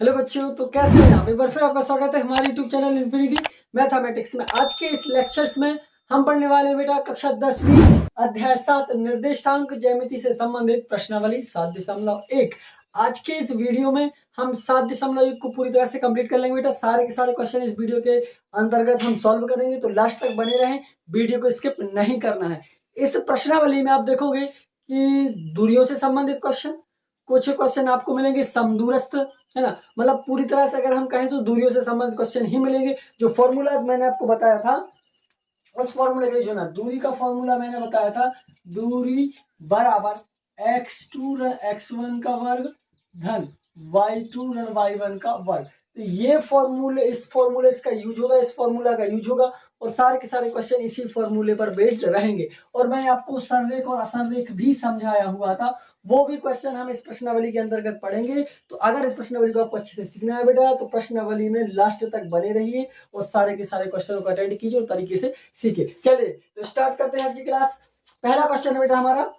Hello बच्चों, तो कैसे हैं आप? एक बार फिर आपका स्वागत है हमारे यूट्यूब चैनल इन्फिनिटी मैथमेटिक्स में। आज के इस लेक्चर्स में हम पढ़ने वाले हैं बेटा कक्षा 10वीं अध्याय 7 निर्देशांक ज्यामिति से संबंधित प्रश्नावली 7.1। आज के इस वीडियो में हम 7.1 को पूरी तरह से कंप्लीट कर लेंगे बेटा। सारे के सारे क्वेश्चन इस वीडियो के अंतर्गत हम सॉल्व करेंगे, तो लास्ट तक बने रहें, वीडियो को स्किप नहीं करना है। इस प्रश्नावली में आप देखोगे कि दूरियों से संबंधित क्वेश्चन, कुछ क्वेश्चन आपको मिलेंगे समदूरस्थ, है ना, मतलब पूरी तरह से अगर हम कहें तो दूरियों से संबंधित क्वेश्चन ही मिलेंगे। जो फॉर्मूलाज मैंने आपको बताया था उस फॉर्मूले का जो ना दूरी का फॉर्मूला मैंने बताया था, दूरी बराबर x2 ऋण x1 का वर्ग धन y2 ऋण y1 का वर्ग। तो ये फॉर्मूले, इस फॉर्मूले का यूज होगा, इस फॉर्मूला का यूज होगा और सारे के सारे क्वेश्चन इसी फॉर्मूले पर बेस्ड रहेंगे। और मैंने आपको सररेख और असररेख भी समझाया हुआ था, वो भी क्वेश्चन हम इस प्रश्नावली के अंतर्गत पढ़ेंगे। तो अगर इस प्रश्नावली को आपको अच्छे से सीखना है बेटा, तो प्रश्नावली में लास्ट तक बने रहिए और सारे के सारे क्वेश्चनों को अटेंड कीजिए और तरीके से सीखिए। चलिए तो स्टार्ट करते हैं आज की क्लास। पहला क्वेश्चन है बेटा हमारा,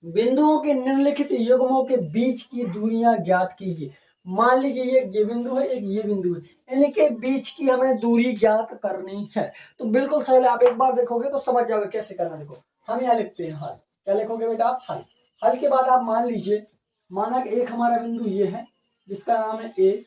बिंदुओं के निम्नलिखित युग्मों के बीच की दूरियां ज्ञात कीजिए। मान लीजिए ये बिंदु है, एक ये बिंदु है, इनके बीच की हमें दूरी ज्ञात करनी है। तो बिल्कुल सरल है, आप एक बार देखोगे तो समझ जाओगे कैसे करना। देखो हम यहाँ लिखते हैं हल। क्या लिखोगे बेटा आप? हल। हल के बाद आप मान लीजिए, माना कि एक हमारा बिंदु ये है जिसका नाम है ए,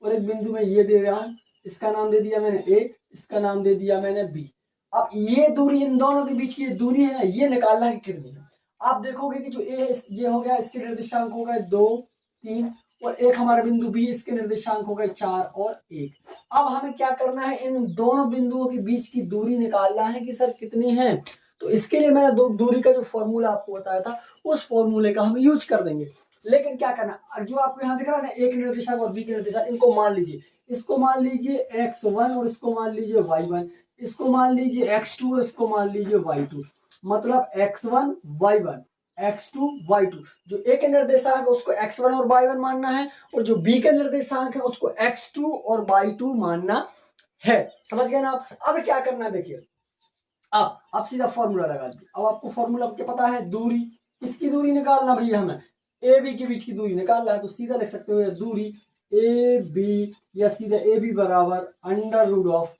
और एक बिंदु में ये दे रहा हूं, इसका नाम दे दिया मैंने ए, इसका नाम दे दिया मैंने बी। अब ये दूरी, इन दोनों के बीच की दूरी है ना, ये निकालना है कितनी है। आप देखोगे कि जो ए ये हो गया, इसके निर्देशांक हो गए 2, 3, और एक हमारा बिंदु बी, इसके निर्देशांक हो गए 4 और 1। अब हमें क्या करना है, इन दोनों बिंदुओं के बीच की दूरी निकालना है कि सर कितनी है। तो इसके लिए मैंने दूरी का जो फॉर्मूला आपको बताया था उस फॉर्मूले का हम यूज कर देंगे। लेकिन क्या करना, जो आपको यहाँ दिख रहा है ना, एक निर्देशांक और बी के निर्देशांक, इनको मान लीजिए। इसको मान लीजिए x1 और इसको मान लीजिए y1, इसको मान लीजिए x2 और इसको मान लीजिए y2। मतलब x1 y1 x2 y2। जो ए के निर्देशांक है उसको x1 और y1 मानना है, और जो बी के निर्देशांक है उसको x2 और y2 मानना है। समझ गए ना आप? अब क्या करना है देखिए, अब सीधा फॉर्मूला लगा दीजिए। अब आपको फॉर्मूला क्या पता है, दूरी, किसकी दूरी निकालना भैया, हमें ए बी के बीच की दूरी निकालना है। तो सीधा लिख सकते हो दूरी ए बी, या सीधा ए बी बराबर अंडर रूट ऑफ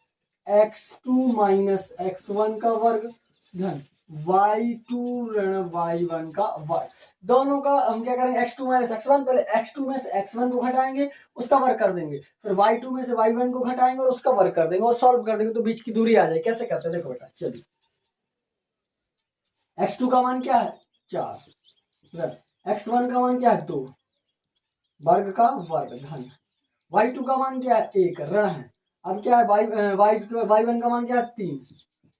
x2 माइनस x1 का वर्ग धन y2 ऋण y1 का वर्ग। दोनों का हम क्या करेंगे, x2 माइनस x1, पहले x2 में से x1 को घटाएंगे, उसका वर्ग कर देंगे, फिर y2 में से y1 को घटाएंगे और उसका वर्ग कर देंगे और सॉल्व कर देंगे तो बीच की दूरी आ जाए। कैसे करते हैं देखो बेटा, चलिए। x2 का मान क्या है 4, x1 का मान क्या है 2, वर्ग का वर्ग धन y2 का मान क्या है 1, ऋण है। अब क्या है y1 का मान क्या है 3,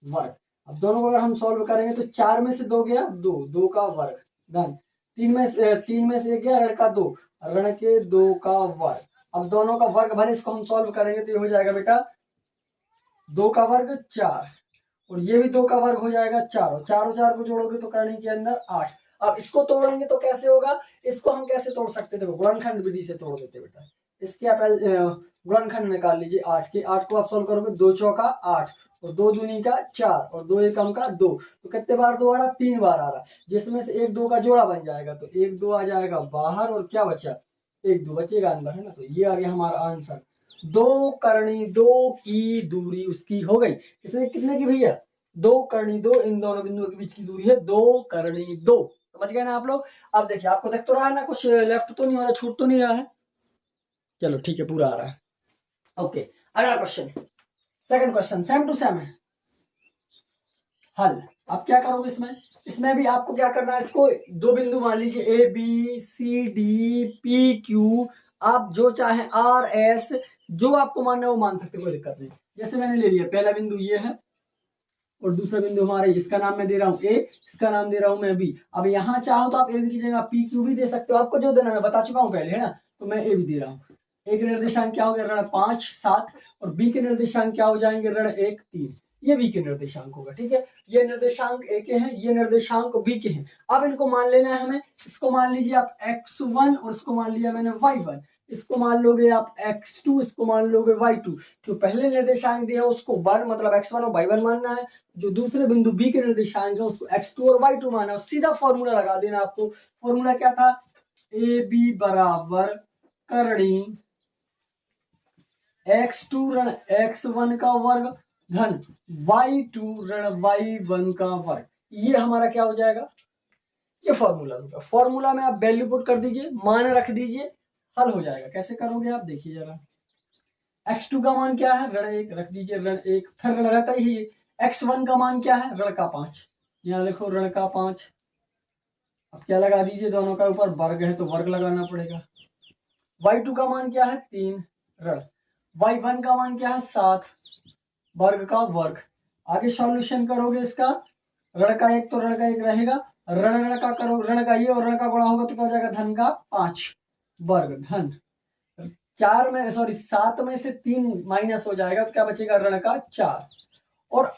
वर्ग। अब दोनों को अगर हम सॉल्व करेंगे तो 4 में से 2 गया 2, 2 का वर्ग धन 3 में से 1 गया ऋण का 2, ऋण के 2 का वर्ग। अब दोनों का वर्ग भले इसको हम सॉल्व करेंगे तो ये हो जाएगा बेटा 2 का वर्ग 4, और ये भी 2 का वर्ग हो जाएगा 4, और 4 और 4 को जोड़ोगे तो करने के अंदर 8। अब इसको तोड़ेंगे तो कैसे होगा, इसको हम कैसे तोड़ सकते थे, गुणनखंड विधि से तोड़ देते बेटा। इसके आप गुणनखंड निकाल लीजिए 8 के, 8 को आप सॉल्व करोगे 2 चौका 8 और 2 दूनी का 4 और 2 एकम का 2, तो कितने बार 2 आ रहा, 3 बार आ रहा, जिसमें से 1 2 का जोड़ा बन जाएगा, तो 1 2 आ जाएगा बाहर और क्या बचा 1 2 बचेगा अंदर, है ना। तो ये आ गया हमारा आंसर, 2 करनी 2 की दूरी उसकी हो गई। इसमें कितने की भैया 2 करनी 2, इन दोनों बिंदुओं के बीच की दूरी है 2 करनी 2। समझ गए ना आप लोग? अब देखिए आपको देख तो रहा है ना, कुछ लेफ्ट तो नहीं हो रहा, छूट तो नहीं रहा है। चलो ठीक है, पूरा आ रहा है। ओके, अगला question, second question same to same है। हल। अब क्या करोगे इसमें भी आपको क्या करना है, इसको दो बिंदु मान लीजिए A B C D P Q, आप जो चाहे आर एस, जो आपको मानना है वो मान सकते, कोई दिक्कत नहीं। जैसे मैंने ले लिया, पहला बिंदु ये है और दूसरा बिंदु हमारा, इसका नाम मैं दे रहा हूँ ए, इसका नाम दे रहा हूँ मैं बी। अब यहाँ चाहो तो आप ए भी दीजिएगा, पी क्यू भी दे सकते हो, आपको जो देना मैं बता चुका हूँ पहले, है ना। तो मैं ए भी दे रहा हूँ। ए के निर्देशांक क्या हो गया ऋण 5 7, और बी के निर्देशांक क्या हो जाएंगे ऋण 1 3। ये बी के निर्देशांक होगा, ठीक है। ये निर्देशांक ए के हैं, ये निर्देशांक बी के हैं। अब इनको मान लेना है हमें। इसको मान लीजिए आप x1 और इसको मान लिया मैंने y1, इसको मान लोगे आप x2, इसको मान लोगे y2। जो पहले निर्देशांक दिया है उसको 1 मतलब x1 और y1 मानना है, जो दूसरे बिंदु बी के निर्देशांक है उसको x2 और y2 मानना है। सीधा फॉर्मूला लगा देना आपको। फॉर्मूला क्या था, ए बी बराबर करणी x2 ऋण x1 का वर्ग धन y2 ऋण y1 का वर्ग। ये हमारा क्या हो जाएगा, ये फॉर्मूला होगा। फॉर्मूला में आप वैल्यू पुट कर दीजिए, मान रख दीजिए, हल हो जाएगा। कैसे करोगे आप देखिए जरा। x2 का मान क्या है, ऋण 1 रख दीजिए, ऋण 1, फिर ऋण रहता ही x1 का मान क्या है, ऋण का 5, यहाँ लिखो ऋण का 5। अब क्या लगा दीजिए, दोनों का ऊपर वर्ग है तो वर्ग लगाना पड़ेगा। y2 का मान क्या है 3 ऋण, y1 का मान क्या है 7 वर्ग का वर्ग। आगे सॉल्यूशन करोगे इसका, ऋण का 1 तो ऋण का 1 रहेगा, ऋण ऋण का करो, ऋण का ये और ऋण का गुणा होगा तो क्या हो जाएगा, धन का 5 वर्ग धन 7 में से 3 माइनस हो जाएगा तो क्या बचेगा, ऋण का 4। और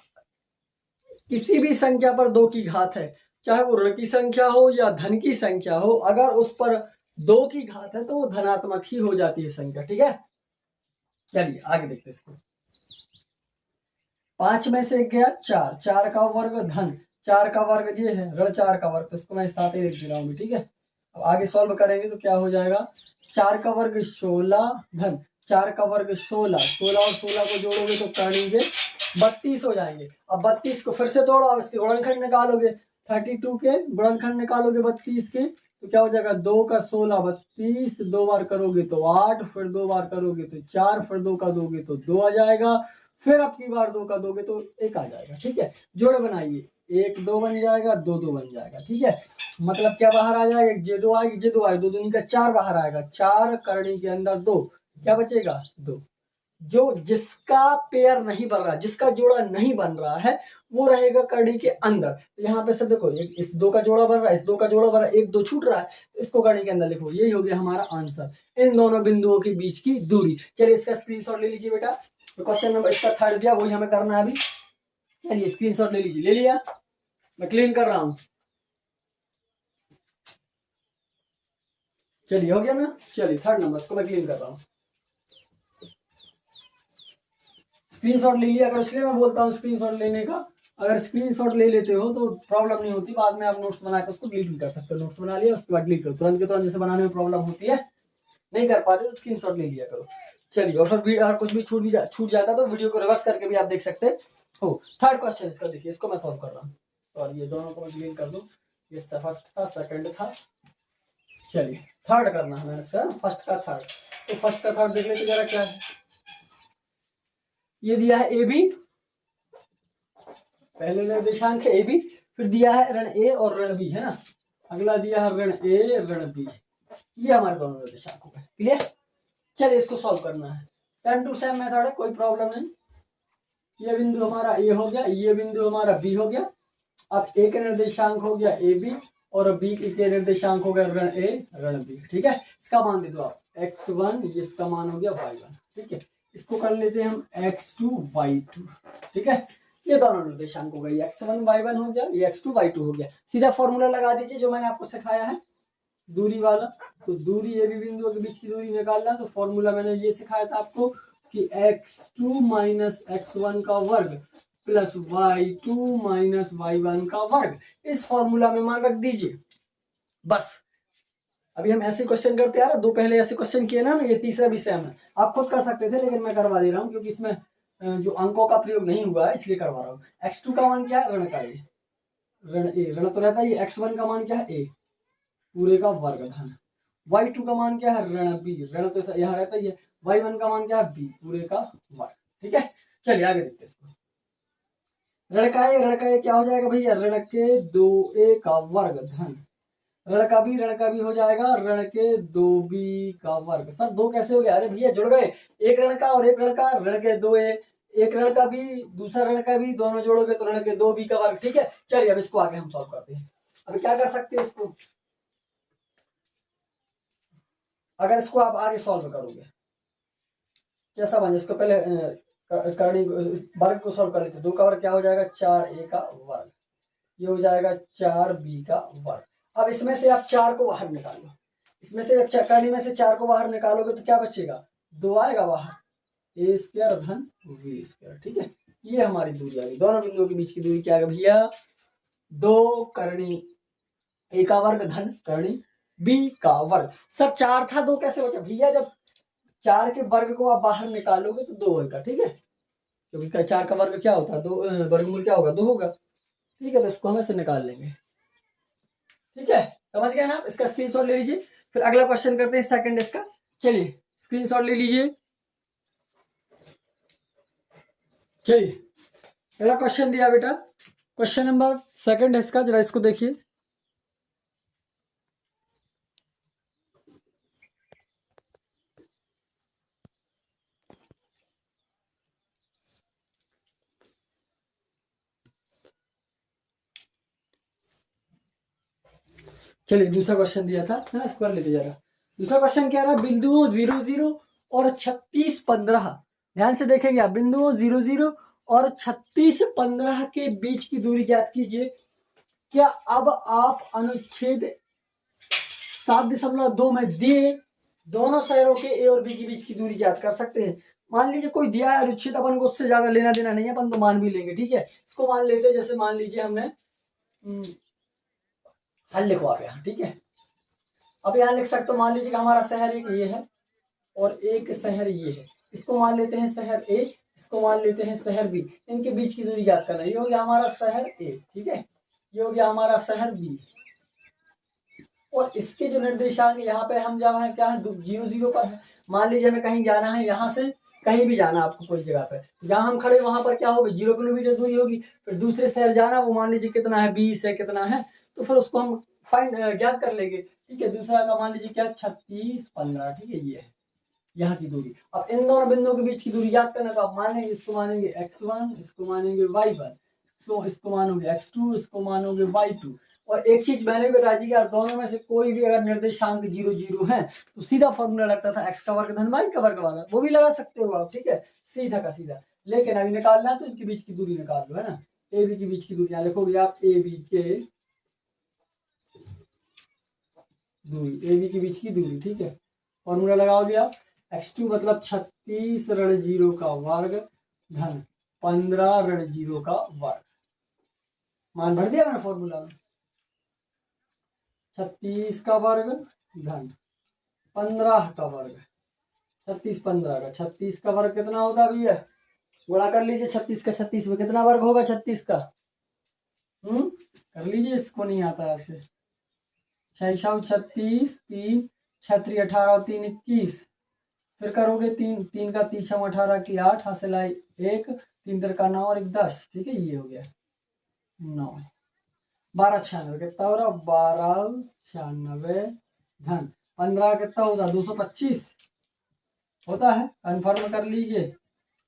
किसी भी संख्या पर 2 की घात है, चाहे वो ऋण की संख्या हो या धन की संख्या हो, अगर उस पर 2 की घात है तो वो धनात्मक ही हो जाती है संख्या। ठीक है, चलिए आगे देखते हैं इसको। 5 में से 1 गया 4, 4 का वर्ग धन 4 का वर्ग ये है ऋण 4 का वर्ग, तो इसको मैं साथ ही लिख दे रहा हूँ। ठीक है, अब आगे सॉल्व करेंगे तो क्या हो जाएगा, 4 का वर्ग 16 धन 4 का वर्ग 16, 16 और 16 को जोड़ोगे तो करेंगे 32 हो जाएंगे। अब 32 को फिर से तोड़ो, अब इसके गुणनखंड निकालोगे, 32 के गुणनखंड निकालोगे 32 के तो क्या हो जाएगा, 2 का 16 32, 2 बार करोगे तो 8, फिर 2 बार करोगे तो 4, फिर 2 का दोगे तो 2 आ जाएगा, फिर अब की बार 2 का दोगे तो 1 आ जाएगा। ठीक है, जोड़ बनाइए, 1 2 बन जाएगा, 2 2 बन जाएगा। ठीक है, मतलब क्या बाहर आ जाएगा, जे 2 आएगी, जे 2 आएगी, 2 दूनी का 4 बाहर आएगा, 4 करनी के अंदर 2, क्या बचेगा 2। जो जिसका पेयर नहीं बन रहा, जिसका जोड़ा नहीं बन रहा है वो रहेगा करनी के अंदर। तो यहाँ पे सब देखो, इस 2 का जोड़ा बन रहा है, इस 2 का जोड़ा बन रहा है, 1 2 छूट रहा है, तो इसको करनी के अंदर लिखो। यही हो गया हमारा आंसर, इन दोनों बिंदुओं के बीच की दूरी। चलिए इसका स्क्रीनशॉट ले लीजिए बेटा, तो क्वेश्चन नंबर इसका 3 दिया, वही हमें करना है अभी। चलिए स्क्रीनशॉट ले लीजिए, ले लिया, मैं क्लीन कर रहा हूं। चलिए हो गया ना, चलिए 3 नंबर इसको मैं क्लीन कर रहा हूँ। स्क्रीनशॉट ले लिया, अगर इसलिए मैं बोलता हूँ स्क्रीनशॉट लेने का, अगर स्क्रीनशॉट ले लेते हो तो प्रॉब्लम नहीं होती, बाद में आप नोट्स बनाकर उसको डिलीट भी कर सकते हो। नोट्स बना लिया उसके बाद डिलीट करो, तुरंत के तुरंत जैसे बनाने में प्रॉब्लम होती है, नहीं कर पाते तो स्क्रीनशॉट ले लिया करो। चलिए, और फिर अगर कुछ भी छूट जाता तो वीडियो को रिवर्स करके भी आप देख सकते हो। 3rd क्वेश्चन इसका देखिए, इसको मैं सॉल्व कर रहा हूँ, और ये दोनों को मैं क्लीन कर दूं। ये फर्स्ट था, सेकंड था, चलिए 3rd करना है मैंने इसका, फर्स्ट का 3rd। तो फर्स्ट का 3rd देख लेते जरा क्या है। ये दिया है ए बी, पहले निर्देशांक है ए बी, फिर दिया है ऋण ए और ऋण बी, है ना। अगला दिया है ऋण ए ऋण बी, ये हमारे दोनों निर्देशांक हो गए। क्लियर, चलिए इसको सॉल्व करना है। सेम टू सेम मेथड है, कोई प्रॉब्लम नहीं। ये बिंदु हमारा ए हो गया, ये बिंदु हमारा बी हो गया। अब ए का निर्देशांक हो गया ए बी और बी के निर्देशांक हो गया ऋण ए ऋण बी। ठीक है, इसका मान दे दो आप x1, इसका मान हो गया y1। ठीक है, इसको कर लेते हैं हम x2 y2। ठीक है, ये दोनों निर्देशांक हो गए, x1 y1 हो गया, ये x2 y2 हो गया। सीधा फॉर्मूला लगा दीजिए जो मैंने आपको सिखाया है दूरी वाला। तो दूरी ए बी बिंदुओं के बीच की दूरी निकालना, तो फॉर्मूला मैंने ये सिखाया था आपको कि x2 माइनस x1 का वर्ग प्लस y2 माइनस y1 का वर्ग। इस फॉर्मूला में मान रख दीजिए बस। अभी हम ऐसे क्वेश्चन करते हैं, 2 पहले ऐसे क्वेश्चन किए ना, ये तीसरा भी सेम है। आप खुद कर सकते थे लेकिन मैं करवा दे रहा हूँ क्योंकि इसमें जो अंकों का प्रयोग नहीं हुआ है इसलिए करवा रहा हूँ। x2 का मान क्या है, ऋण का ए, ऋण ए, ऋण तो रहता है। x1 का मान क्या है, ए पूरे का वर्ग धन। y2 का मान क्या है, ऋण बी, ऋण तो यहाँ रहता ही है। y1 का मान क्या है, बी पूरे का वर्ग। ठीक है, चलिए आगे देखते हैं इसको। ऋण का ए क्या हो जाएगा भैया, ऋण के 2a का वर्ग धन ऋण का भी हो जाएगा ऋण के 2b का वर्ग। सर 2 कैसे हो गया, अरे भैया जुड़ गए, एक ऋण का और एक ऋण का, ऋण के 2a, एक ऋण का भी दूसरा ऋण का भी, दोनों जोड़ोगे तो ऋण के 2b का वर्ग। ठीक है, चलिए अब इसको आगे हम सॉल्व करते हैं। अब क्या कर सकते हैं इसको, अगर इसको आप आगे सॉल्व करोगे कैसा बन, इसको पहले करनी वर्ग को सॉल्व कर लेते हैं। 2 का वर्ग क्या हो जाएगा, 4a का वर्ग, ये हो जाएगा 4b का वर्ग। अब इसमें से आप 4 को बाहर निकालो, इसमें से जब करनी में से 4 को बाहर निकालोगे तो क्या बचेगा, 2 आएगा बाहर, ए स्क्वायर धन बी स्क्वायर। ठीक है, ये हमारी दूरी आ गई। दोनों बिंदुओं के बीच की दूरी क्या है भैया, 2 करनी ए का वर्ग धन करनी बी का वर्ग। सर 4 था, 2 कैसे बचा भैया? जब 4 के वर्ग को आप बाहर निकालोगे तो 2 होगा, ठीक है, क्योंकि 4 का वर्ग क्या होता है, 2 वर्गमूल क्या होगा, 2 होगा, ठीक है, तो इसको हम ऐसे निकाल लेंगे, ठीक है, समझ गए ना आप? इसका स्क्रीनशॉट ले लीजिए। फिर अगला क्वेश्चन करते हैं सेकंड इसका। चलिए स्क्रीनशॉट ले लीजिए। चलिए अगला क्वेश्चन दिया बेटा, क्वेश्चन नंबर सेकंड है इसका, जरा इसको देखिए। चलिए दूसरा क्वेश्चन दिया था, है ना, इसको कर लेते जरा। दूसरा क्वेश्चन क्या रहा? बिंदुओं 0 0 और 36 15, ध्यान से देखेंगे आप, बिंदुओं 0 0 और 36 15 के बीच की दूरी ज्ञात कीजिए। क्या अब आप अनुच्छेद 7.2 में दिए दोनों शहरों के ए और बी के बीच की दूरी ज्ञात कर सकते हैं? मान लीजिए कोई दिया है अनुच्छेद, अपन को उससे ज्यादा लेना देना नहीं है, अपन तो मान भी लेंगे, ठीक है। इसको मान लेते हैं, जैसे मान लीजिए हमने हल लिखो आप यहाँ, ठीक है। अब यहाँ लिख सकते हो, मान लीजिए कि हमारा शहर एक ये है और एक शहर ये है, इसको मान लेते हैं शहर ए, इसको मान लेते हैं शहर बी, इनके बीच की दूरी ज्ञात करना। ये हो गया हमारा शहर ए, ठीक है, ये हो गया हमारा शहर बी, और इसके जो निर्देशांक यहाँ पे हम जब है क्या है, 0 0 पर है। मान लीजिए हमें कहीं जाना है, यहाँ से कहीं भी जाना आपको कोई जगह पे, जहाँ हम खड़े वहां पर क्या होगी, 0 किलोमीटर दूरी होगी। फिर दूसरे शहर जाना, वो मान लीजिए कितना है, 20 है, कितना है, तो फिर उसको हम फाइंड ज्ञात कर लेंगे, ठीक है। दूसरा का मान लीजिए क्या, 36 15, ठीक है, ये है यहाँ की दूरी। अब इन दोनों बिंदुओं के बीच की दूरी याद करना, तो आप मानेंगे, इसको मानेंगे x1, इसको मानेंगे y1, तो इसको मानोगे x2, इसको मानोगे y2। और एक चीज मैंने भी बता दी कि दोनों में से कोई भी अगर निर्देशांक 0 0 है तो सीधा फॉर्मूला लगता था x का वर्ग धन y का वर्ग वाला, वो भी लगा सकते हो आप, ठीक है, सीधा का सीधा। लेकिन अभी निकालना है तो इनके बीच की दूरी निकाल लो, है ना। ए बी के बीच की दूरी यहाँ लिखोगे आप, ए बी के दूरी, ए बी के बीच की दूरी, ठीक है, फॉर्मूला लगाओगे आप, x2 मतलब 36 ऋण 0 का वर्ग धन 15 ऋण 0 का वर्ग। मान भर दिया मैंने फॉर्मूला में, 36 का वर्ग धन 15 का वर्ग, 36 15 का, 36 का वर्ग कितना होता है भैया, गुणा कर लीजिए 36 का 36 में, कितना वर्ग होगा 36 का, कर लीजिए, इसको नहीं आता है ऐसे, 6 36 3 6 18 और 3 21, फिर करोगे 3 3 का 3 18 की 8, हासिल आई 1, 3 3 का 9 और 1 10, ठीक है, ये हो गया 9, 12 96 कितना हो रहा, 12 96 धन 15 कितना होता, 225 होता है, कन्फर्म कर लीजिए,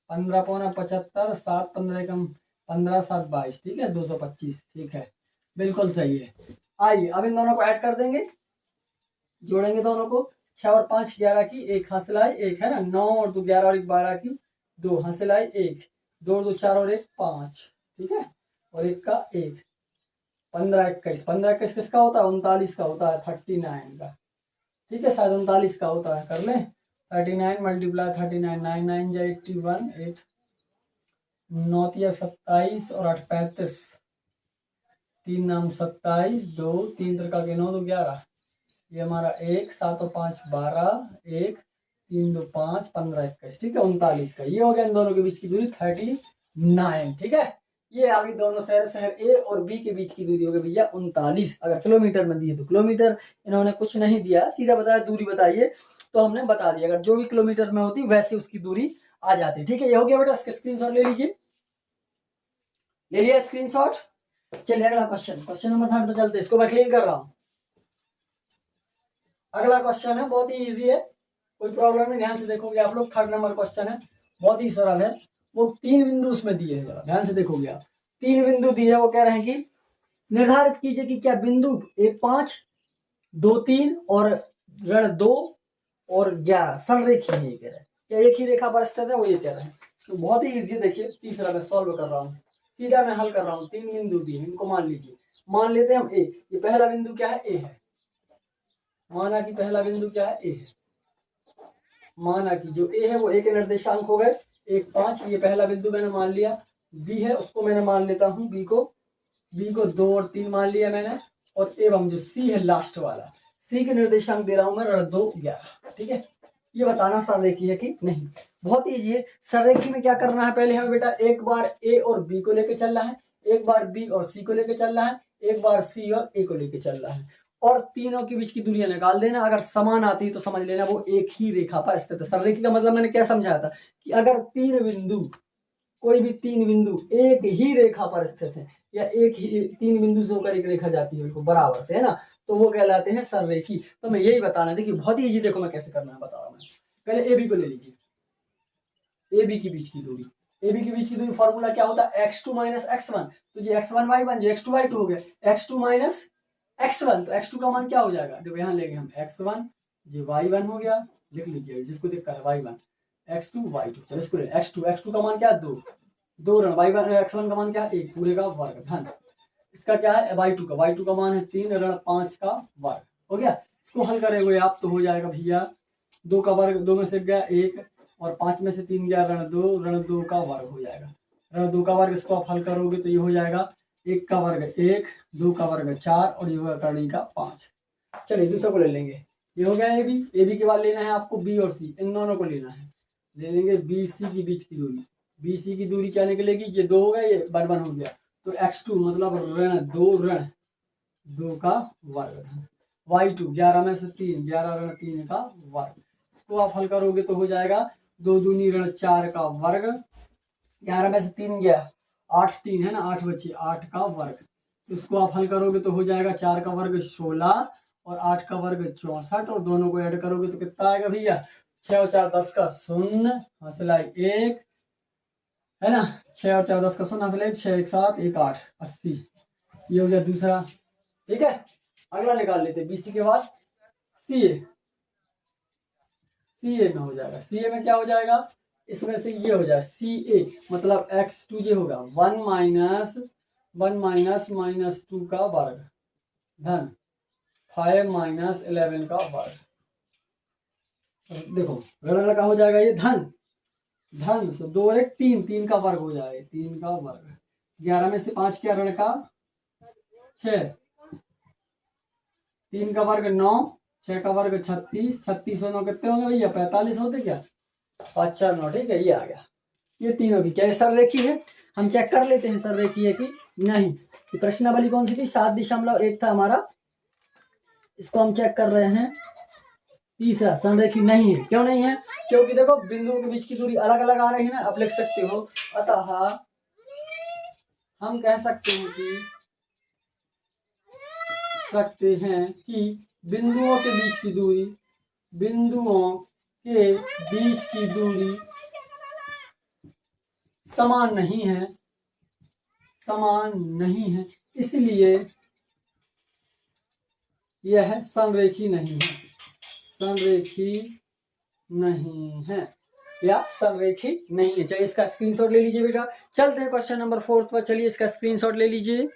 15 पौना 75, 7 15 कम 15 7 22, ठीक है, 225, ठीक है, बिल्कुल सही है। आइए अब इन दोनों को ऐड कर देंगे, जोड़ेंगे दोनों को, 6 और 5 11 की, 1 हासिल आई 1, है ना, 9 और 2 11 और 1 12 की, 2 हासिल आई 1, 2 2 4 और 1 5, ठीक है, और 1 का 1, 15 21, 15 21 किसका होता है, 39 का होता है, 39 का, ठीक है, शायद 39 का होता है, कर लें, 39 मल्टीप्लाई 39, 9 9 जा 81, 8 9 27 और 8 35, 3 नाम 27, 2 3 त्रिका के 9 2 11, ये हमारा 1 7 और 5 12, 1 3 2 5 15 21, ठीक है, 39 का, ये हो गया इन दोनों के बीच की दूरी 39, ठीक है। ये आगे दोनों शहर ए और बी के बीच की दूरी हो गई भैया 39। अगर किलोमीटर में दिए तो किलोमीटर, इन्होंने कुछ नहीं दिया, सीधा बताया दूरी बताइए, तो हमने बता दिया, अगर जो भी किलोमीटर में होती वैसे उसकी दूरी आ जाती, ठीक है। ये हो गया बेटा, इसका स्क्रीनशॉट ले लीजिए, ले लिया स्क्रीनशॉट। चलिए अगला क्वेश्चन नंबर 3 पे चलते, इसको मैं क्लीन कर रहा हूं। अगला क्वेश्चन है, बहुत ही इजी है, कोई प्रॉब्लम नहीं, ध्यान से देखोगे आप लोग। 3rd नंबर क्वेश्चन है, बहुत ही सरल है, वो 3 बिंदु उसमें दिए हैं, जरा ध्यान से देखोगे आप, 3 बिंदु दिए हैं, वो कह रहे हैं कि निर्धारित कीजिए कि क्या बिंदु 1 5 2 3 और ऋण 2 और 11 संरेखीय है, कह रहे हैं, क्या एक ही रेखा पर स्थित है, वो ये कह रहे हैं। तो बहुत ही इजी है, देखिए तीसरा मैं सॉल्व कर रहा हूँ, सीधा मैं हल कर रहा हूँ। 3 बिंदु दिए, इनको मान लीजिए, मान लेते हैं हम ए, ये पहला बिंदु क्या है, ए है, माना कि पहला बिंदु क्या है, ए है, माना कि जो ए है वो ए के निर्देशांक हो गए 1 5, ये पहला बिंदु मैंने मान लिया। बी है, उसको मैंने मान लेता हूँ, बी को 2 और 3 मान लिया मैंने, और एवं जो सी है लास्ट वाला, सी के निर्देशांक दे रहा हूं मैं ऋण 2 11। ठीक है, ये बताना सररेखी है कि नहीं। बहुत ईजी है। सररेखी में क्या करना है, पहले हमें बेटा एक बार ए और बी को लेके चलना है, एक बार बी और सी को लेके चलना है, एक बार सी और ए को लेके चलना है, और तीनों के बीच की दूरियां निकाल देना। अगर समान आती है तो समझ लेना वो एक ही रेखा पर स्थित है। सररेखी का मतलब मैंने क्या समझाया था कि अगर तीन बिंदु, कोई भी तीन बिंदु एक ही रेखा पर स्थित है, या एक ही तीन बिंदु से होकर एक रेखा जाती है बिल्कुल बराबर से, है ना, तो वो कहलाते हैं सररेखी। तो मैं यही बताना देखिए, बहुत ही इजी, देखो मैं कैसे करना है बता रहा हूं। मैं पहले ए बी को ले लीजिए, ए बी के बीच की दूरी, ए बी के बीच की दूरी फॉर्मूला क्या होता है, x2 माइनस x1, तो ये x1 y1, ये x2 y2 हो गया, x2 माइनस x1, तो x2 का मान क्या हो जाएगा, देखो यहाँ लेंगे हम x1, ये y1 हो गया, लिख लीजिए जिसको दिक्कत है y1, x2 y2, चलो इसको ले, x2 का मान क्या है 2, 2 ऋण y1 x1 का मान क्या है 1 पूरे का वर्ग धन, इसका क्या है y2 का मान है 3 ऋण 5 का वर्ग, हो गया। इसको हल करेंगे आप तो हो जाएगा भैया 2 का वर्ग, 2 में से गया 1 और 5 में से 3 गया ऋण 2 का वर्ग हो जाएगा, ऋण 2 का वर्ग, इसको आप हल करोगे तो ये हो जाएगा 1 का वर्ग 1, 2 का वर्ग 4 और ये होगा करणी का 5। चलिए दूसरे को ले लेंगे, ये हो गया ए बी के बाद लेना है आपको बी और सी, इन दोनों को लेना है, ले लेंगे बी सी के बीच की दूरी, बी सी की दूरी क्या निकलेगी, ये 2 हो गया, ये 1 हो गया, तो x2 मतलब ऋण 2 का वर्ग, y2 11 में से 3, 11 ऋण 3 का वर्ग, इसको आप हल करोगे तो हो जाएगा 2 दूनी ऋण 4 का वर्ग, 11 में से 3 गया 8, 3 है ना 8 बचे 8 का वर्ग, तो इसको आप हल करोगे तो हो जाएगा 4 का वर्ग 16 और 8 का वर्ग 64, और दोनों को ऐड करोगे तो कितना आएगा भैया 6 और 4 10 का 0, हंसलाई 1 है ना, 6 और 4 10 का 0, हंसलाई 1, 6 1 7 1 8 80, ये हो गया दूसरा। ठीक है, अगला निकाल लेते बीसी के बाद सीए में हो जाएगा, सीए में क्या हो जाएगा, इसमें से ये हो जाए सी ए मतलब x2 ये होगा 1 माइनस 2 का वर्ग धन 5 माइनस 11 का वर्ग, देखो ऋण का हो जाएगा ये धन तो 2 और 1 3 का वर्ग हो जाएगा, 3 का वर्ग, 11 में से 5 किया ऋण का 6, 3 का वर्ग 9, 6 का वर्ग 36, 36 और 9 कितने होंगे भैया 45 होते क्या, 5 4 9, ठीक है, ये आ गया। ये तीनों की क्या सररेखी है, हम चेक कर लेते हैं सररेखी है कि नहीं। प्रश्नावली कौन सी थी, 7.1 था हमारा, इसको हम चेक कर रहे हैं, तीसरा संरेखी नहीं है। क्यों नहीं है, क्योंकि देखो बिंदुओं के बीच की दूरी अलग अलग आ रही है ना, आप लिख सकते हो, अतः हम कह सकते हैं कि बिंदुओं के बीच की दूरी समान नहीं है, इसलिए यह संरेखी नहीं है या संरेखी नहीं है। चलिए इसका स्क्रीनशॉट ले लीजिए बेटा। चलते हैं क्वेश्चन नंबर 4 पर, चलिए इसका स्क्रीनशॉट ले लीजिए।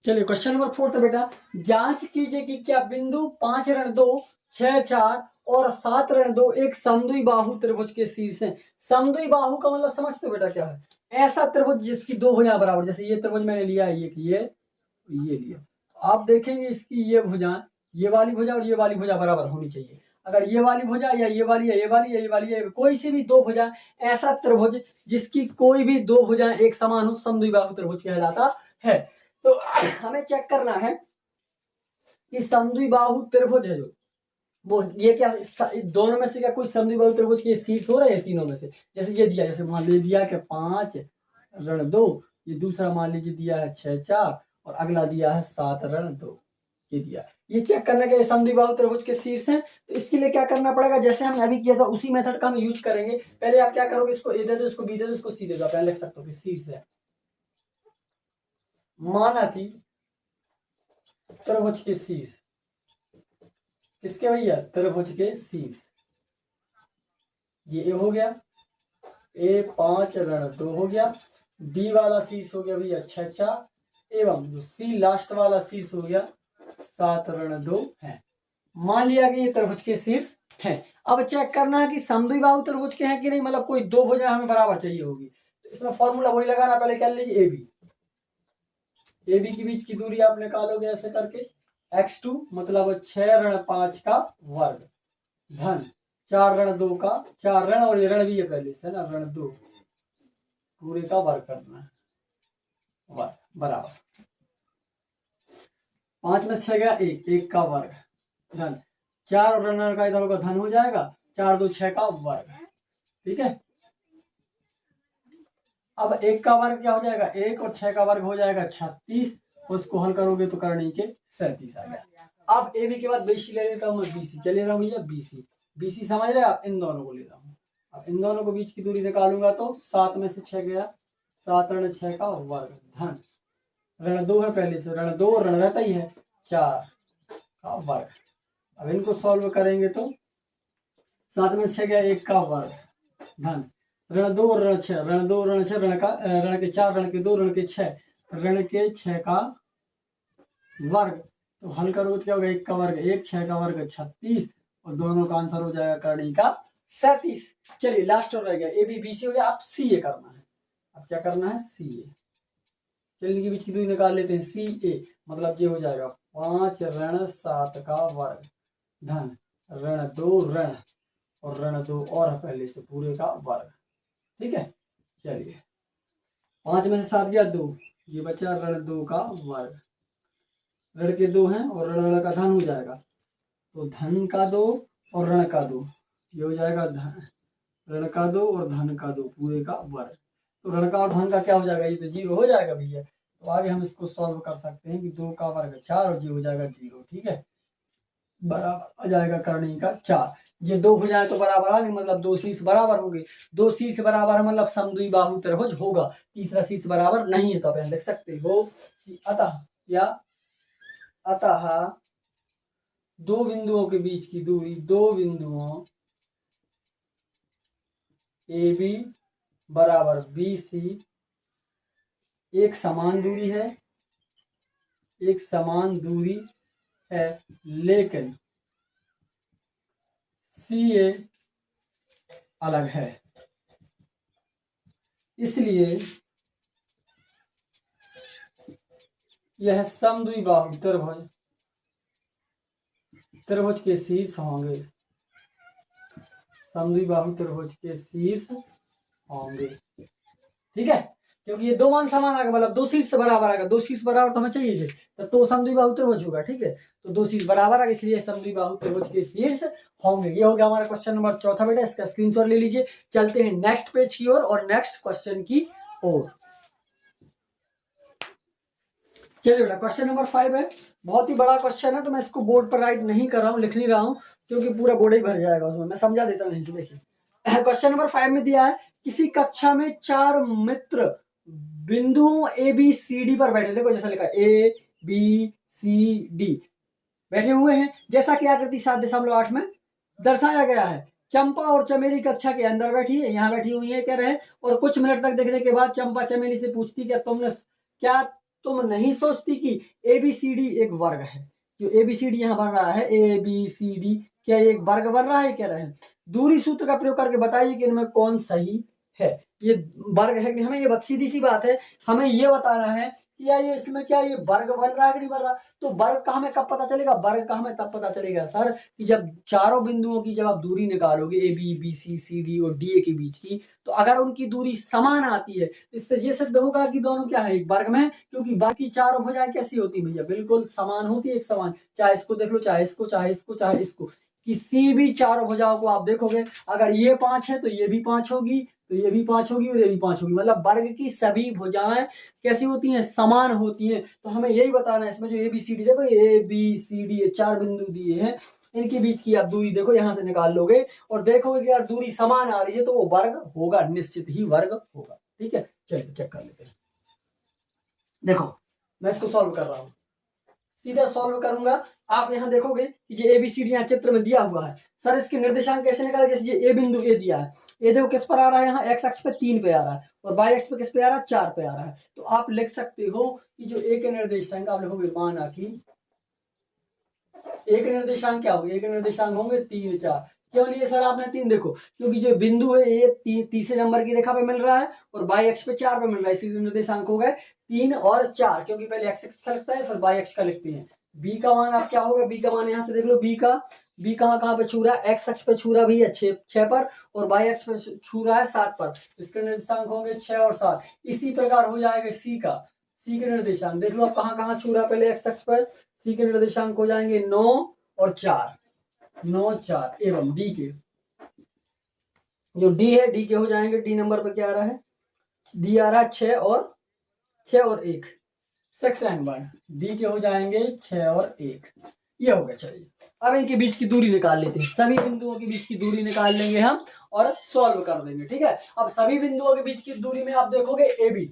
चलिए क्वेश्चन नंबर 4 बेटा, जांच कीजिए कि क्या बिंदु 5 ऋण 2 6 4 और 7 ऋण 2 एक समद्वि बाहु त्रिभुज के शीर्ष हैं। समद्वि बाहु का मतलब समझते हो बेटा क्या है, ऐसा त्रिभुज जिसकी दो भुजाएं बराबर, जैसे ये त्रिभुज मैंने लिया है, ये लिया, आप देखेंगे इसकी ये भुजा, ये वाली भुजा और ये वाली भुजा बराबर होनी चाहिए। अगर ये वाली भुजा या ये वाली या ये वाली या ये वाली या कोई सी भी दो भुजा, ऐसा त्रिभुज जिसकी कोई भी दो भुजाएं एक समान हो, समद्वि बाहु त्रिभुज कहलाता है। तो हमें चेक करना है कि समद्वि बाहु त्रिभुज है जो वो, ये क्या दोनों में से क्या कोई समद्वि बाहु त्रिभुज के शीर्ष हो रहे हैं तीनों में से। जैसे ये दिया, जैसे मान लीजिए दिया कि 5 ऋण 2, ये दूसरा मान लीजिए दिया है 6 4 और अगला दिया है 7 ऋण 2, ये दिया। ये चेक करने के समद्वि बाहु त्रिभुज के शीर्ष हैं, तो इसके लिए क्या करना पड़ेगा, जैसे हमने अभी किया था उसी मेथड का हम यूज करेंगे। पहले आप क्या करोगे, इसको ए दे दो, इसको बी दे दो, इसको सी दे दो, आप लिख सकते हो कि शीर्ष है। माना कि त्रिभुज के शीर्ष, किसके भैया, त्रिभुज के शीर्ष, ये ए हो गया, ए 5 ऋण 2 हो गया, बी वाला शीर्ष हो गया भैया 6 4, एवं जो सी लास्ट वाला शीर्ष हो गया 7 ऋण 2 है। मान लिया कि ये त्रिभुज के शीर्ष है। अब चेक करना है कि समद्वि बाहु त्रिभुज के हैं कि नहीं, मतलब कोई दो भुजाएं हमें बराबर चाहिए होगी। तो इसमें फॉर्मूला वही लगाना, पहले क्या लीजिए ए बी के बीच की दूरी आप निकालोगे ऐसे करके, x2 मतलब 6 ऋण 5 का वर्ग धन 4 ऋण 2 का 4 ऋण और ये ऋण भी है पहले से ना, ऋण 2 पूरे का वर्ग करना है, वर्ग बराबर 5 में 6 गया 1, 1 का वर्ग धन 4 और ऋण का इधर होगा धन हो जाएगा, 4 2 6 का वर्ग। ठीक है, अब 1 का वर्ग क्या हो जाएगा 1 और 6 का वर्ग हो जाएगा 36, उसको हल करोगे तो करनी के 37 आ गया। अब ए बी के बाद बीसी ले लेता हूँ मैं, बीसी क्या ले रहा हूँ भैया, बीसी। बीसी समझ रहे आप, इन दोनों को ले रहा हूँ। अब इन दोनों को बीच की दूरी निकालूंगा तो 7 में से 6 गया, 7 ऋण 6 का वर्ग धन ऋण 2 है पहले से, ऋण 2 ऋण रहता ही है 4 का वर्ग। अब इनको सॉल्व करेंगे तो 7 में से 6 गया 1 का वर्ग धन ऋण 2 ऋण 6, ऋण 2 ऋण 6 ऋण का ऋण के 4 ऋण के 2 ऋण के 6 ऋण के 6 का वर्ग। तो हल करोगे तो क्या होगा 1 का वर्ग 1, 6 का वर्ग 36 और दोनों का आंसर हो जाएगा करनी का 37। चलिए लास्ट और रह गया ए बी बी सी हो गया, अब सी ए करना है। अब क्या करना है सी ए, चलिए इनके बीच की दूरी निकाल लेते हैं, सी ए मतलब ये हो जाएगा 5 ऋण 7 का वर्ग धन ऋण 2 ऋण और ऋण 2 और पहले से पूरे का वर्ग। ठीक है, चलिए 5 में से 7 गया 2, ये बचा ऋण 2 का वर्ग, ऋण के 2 हैं और ऋण का धन हो जाएगा, तो धन का 2 और ऋण का 2 ये हो जाएगा धन ऋण का 2 और धन का 2 पूरे का वर्ग। तो ऋण का और धन का क्या हो जाएगा, ये तो 0 हो जाएगा भैया। तो आगे हम इसको सॉल्व कर सकते हैं कि 2 का वर्ग 4 और ये हो जाएगा 0। ठीक है, बराबर आ जाएगा करनी का 4। ये 2 हो जाए तो बराबर आ गए, मतलब 2 शीर्ष बराबर होंगे, 2 शीर्ष बराबर है मतलब समद्वि बाहु त्रिभुज होगा, तीसरा शीर्ष बराबर नहीं है। तो आप यहाँ लिख सकते हो कि अतः दो बिंदुओं के बीच की दूरी, दो बिंदुओं ए बी बराबर बी सी एक समान दूरी है, एक समान दूरी है, लेकिन सी ए अलग है, इसलिए यह समद्वि बाहु त्रिभुज के शीर्ष होंगे, समद्वि बाहु त्रिभुज के शीर्ष होंगे। ठीक है, क्योंकि ये 2 मान समान आ गए, मतलब 2 शीर्ष बराबर आ गए, 2 शीर्ष बराबर तो हमें चाहिए थे, तो समद्वि बाहु त्रिभुज होगा। ठीक है, तो 2 शीर्ष बराबर आ गए, इसलिए समद्वि बाहु त्रिभुज के शीर्ष होंगे। ये हो गया हमारा क्वेश्चन नंबर 4 बेटा, इसका स्क्रीनशॉट ले लीजिए। चलते हैं नेक्स्ट पेज की ओर और नेक्स्ट क्वेश्चन की ओर। चलिए बेटा क्वेश्चन नंबर 5 है, बहुत ही बड़ा क्वेश्चन है, तो मैं इसको बोर्ड पर राइट नहीं कर रहा हूँ, लिख नहीं रहा हूँ, क्योंकि पूरा बोर्ड ही भर जाएगा उसमें। मैं समझा देता हूँ, देखिए क्वेश्चन नंबर 5 में दिया है, किसी कक्षा में 4 मित्र बिंदुओं ए बी सी डी पर बैठे, देखो जैसा लिखा ए बी सी डी बैठे हुए हैं, जैसा कि आकृति 7.8 में दर्शाया गया है। चंपा और चमेली कक्षा के अंदर बैठी है, यहाँ बैठी हुई है, कह रहे हैं, और कुछ मिनट तक देखने के बाद चंपा चमेली से पूछती, क्या तुम नहीं सोचती कि ए बी सी डी एक वर्ग है? जो ए बी सी डी यहाँ बन रहा है, ए बी सी डी, क्या एक वर्ग बन रहा है? कह रहे हैं दूरी सूत्र का प्रयोग करके बताइए कि इनमें कौन सही है, ये वर्ग है कि हमें ये सीधी सी बात है, हमें ये बताना है कि या ये इसमें क्या ये वर्ग बन रहा है कि नहीं बन रहा। तो वर्ग का हमें कब पता चलेगा, वर्ग का हमें तब पता चलेगा सर कि जब चारों बिंदुओं की जब आप दूरी निकालोगे A B B C C D और डी ए के बीच की, तो अगर उनकी दूरी समान आती है, इससे ये सिद्ध होगा कि दोनों क्या है, एक वर्ग में, क्योंकि बाकी चारों भुजाएं कैसी होती है भैया, बिल्कुल समान होती है, एक समान, चाहे इसको देख लो, चाहे इसको, चाहे इसको, चाहे इसको, किसी भी चारों भुजाओं को आप देखोगे, अगर ये 5 है तो ये भी 5 होगी, तो ये भी 5 होगी और ये भी 5 होगी, मतलब वर्ग की सभी भुजाएं कैसी होती हैं, समान होती हैं। तो हमें यही बताना है, इसमें जो ए बी सी डी, देखो ए बी सी डी ये 4 बिंदु दिए हैं, इनके बीच की आप दूरी देखो, यहां से निकाल लोगे और देखोगे कि यार दूरी समान आ रही है, तो वो वर्ग होगा, निश्चित ही वर्ग होगा। ठीक है, चलिए चेक कर लेते हैं। देखो मैं इसको सॉल्व कर रहा हूं, सीधा सॉल्व करूंगा, आप यहाँ देखोगे कि जो एबीसीडी यहाँ चित्र में दिया हुआ है, सर इसके निर्देशांक कैसे निकाले, जैसे ये ए बिंदु ए दिया है, ए देखो किस पर आ रहा है, यहाँ एक्स अक्ष पे 3 पे आ रहा है और वाई अक्ष पे किस पे आ रहा है, 4 पे आ रहा है। तो आप लिख सकते हो कि जो ए के निर्देशांक आप लिखोगे, माना कि ए के निर्देशांक क्या होंगे, ए के निर्देशांक होंगे 3 4। क्यों लिए सर आपने 3, देखो क्योंकि जो बिंदु है ये तीसरे नंबर की रेखा पे मिल रहा है और वाई अक्ष पे 4 पे मिल रहा है, इसलिए निर्देशांक हो गए 3 और 4, क्योंकि पहले एक्स अक्ष का लिखता है फिर वाई अक्ष का लिखते हैं, बी का मान आप क्या होगा, बी का मान यहाँ से देख लो, बी कहाँ कहाँ पे छू रहा है, एक्स अक्ष पे छू रहा भी है 6 पर, और वाई अक्ष पे छू रहा है 7 पर। इसके निर्देशांक होंगे 6 और 7। इसी प्रकार हो जाएगा सी के निर्देशांक देख लो आप कहाँ कहाँ छू रहा है पहले एक्स अक्ष पर। सी के निर्देशांक हो जाएंगे 9 और 4, 9 4 एवं डी के जो डी है, डी के हो जाएंगे, डी नंबर पे क्या आ रहा है, डी आ रहा है 6 और 1, 6 and 1, डी के हो जाएंगे 6 और 1। ये हो गया। चलिए अब इनके बीच की दूरी निकाल लेते हैं, सभी बिंदुओं के बीच की दूरी निकाल लेंगे हम और सॉल्व कर देंगे। ठीक है, अब सभी बिंदुओं के बीच की दूरी में आप देखोगे ए बी,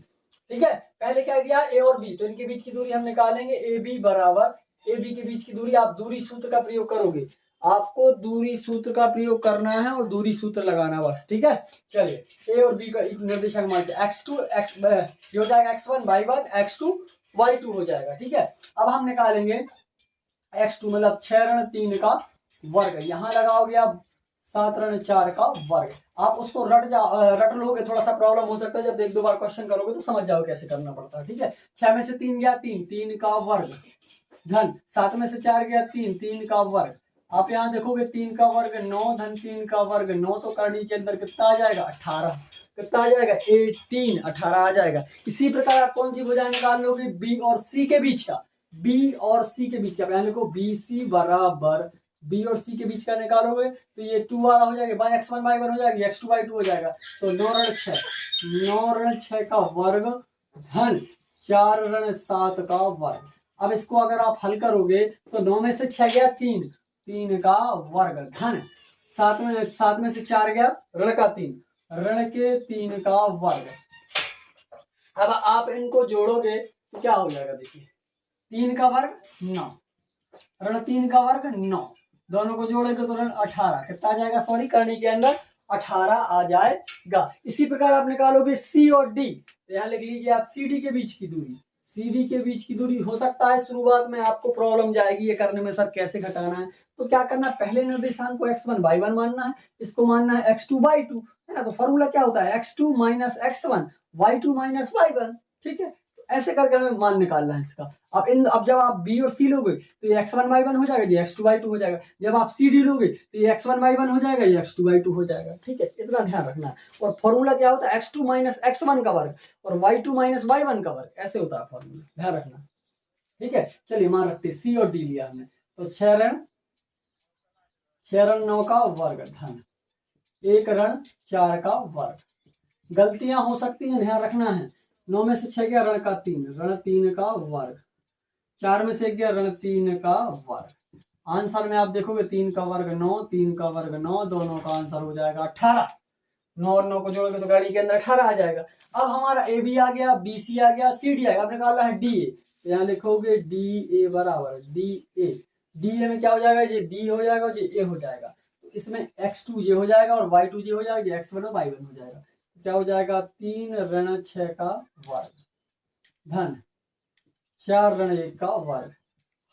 ठीक है, पहले क्या दिया ए और बी, तो इनके बीच की दूरी हम निकालेंगे, ए बी बराबर, ए बी के बीच की दूरी, आप दूरी सूत्र का प्रयोग करोगे, आपको दूरी सूत्र का प्रयोग करना है और दूरी सूत्र लगाना बस। ठीक है, चलिए ए और बी का निर्देशांक मान के x2 x ये हो जाएगा x1 y1 x2 y2 हो जाएगा। ठीक है, अब हम निकालेंगे x2 मतलब 6 ऋण 3 का वर्ग, यहाँ लगाओगे आप 7 ऋण 4 का वर्ग। आप उसको रट लोगे, थोड़ा सा प्रॉब्लम हो सकता है, जब एक दो बार क्वेश्चन करोगे तो समझ जाओ कैसे करना पड़ता है। ठीक है, 6 में से 3 गया 3 का वर्ग धन 7 में से 4 गया 3 का वर्ग। आप यहाँ देखोगे 3 का वर्ग 9 धन 3 का वर्ग 9, तो करनी के अंदर कितना आ जाएगा 18, कितना आ जाएगा 18, 18 आ जाएगा। इसी प्रकार आप कौन सी भुजा निकाल लोगे, बी और सी के बीच का, बी और सी के बीच का, पहले लिखो बी सी बराबर बी और सी के बीच का निकालोगे तो ये 2 वाला हो जाएगा, x1 y1 हो जाएगी, x2 y2 हो जाएगा, तो 9 ऋण 6 का वर्ग धन 4 ऋण 7 का वर्ग। अब इसको अगर आप हल करोगे तो 9 में से 6 गया 3 का वर्ग धन 7 में से 4 गया ऋण का 3, ऋण के 3 का वर्ग। अब आप इनको जोड़ोगे तो क्या हो जाएगा, देखिए 3 का वर्ग 9, ऋण 3 का वर्ग 9, दोनों को जोड़ेंगे तो ऋण 18, कितना आ जाएगा, सॉरी करनी के अंदर 18 आ जाएगा। इसी प्रकार आप निकालोगे सी और डी, तो यहाँ लिख लीजिए आप सी डी के बीच की दूरी, सी डी के बीच की दूरी। हो सकता है शुरुआत में आपको प्रॉब्लम जाएगी ये करने में, सर कैसे घटाना है, तो क्या करना है, पहले निर्देशांक को x1 y1 मानना है, इसको मानना है x2 y2, है ना, तो फॉर्मूला क्या होता है x2 माइनस x1 y2 माइनस y1। ठीक है, ऐसे करके हमें मान निकालना है इसका। अब जब आप बी और सी लोगे तो ये x1 y1 हो जाएगा, ये x2 y2 हो जाएगा। जब आप सी डी लोगे तो ये x1 y1 हो जाएगा, ये x2 y2 हो जाएगा। ठीक है, इतना ध्यान रखना है। और फॉर्मूला क्या होता है, x2 माइनस x1 का वर्ग और y2 माइनस y1 का वर्ग, ऐसे होता है फॉर्मूला, ध्यान रखना। ठीक है, चलिए मान रखते सी और डी लिया हमने, तो 6 ऋण 9 का वर्ग धन 1 ऋण 4 का वर्ग। गलतियां हो सकती हैं, ध्यान रखना है। 9 में से 6 गया ऋण का 3, ऋण 3 का वर्ग, 4 में से 1 गया ऋण 3 का वर्ग। आंसर में आप देखोगे 3 का वर्ग 9, 3 का वर्ग 9, दोनों का आंसर हो जाएगा 18। 9 और 9 को जोड़ोगे तो गाड़ी के अंदर 18 आ जाएगा। अब हमारा ए बी आ गया, बी सी आ गया, सी डी आ गया, अब निकालना है डी ए, तो यहाँ लिखोगे डी ए बराबर डी ए, डी ए में क्या हो जाएगा, ये डी हो जाएगा और ये ए हो जाएगा, तो इसमें x2 ये हो जाएगा और y2 ये हो जाएगा, ये x1 और y1 हो जाएगा। क्या हो जाएगा 3 ऋण 6 का वर्ग धन 4 ऋण 1 का वर्ग।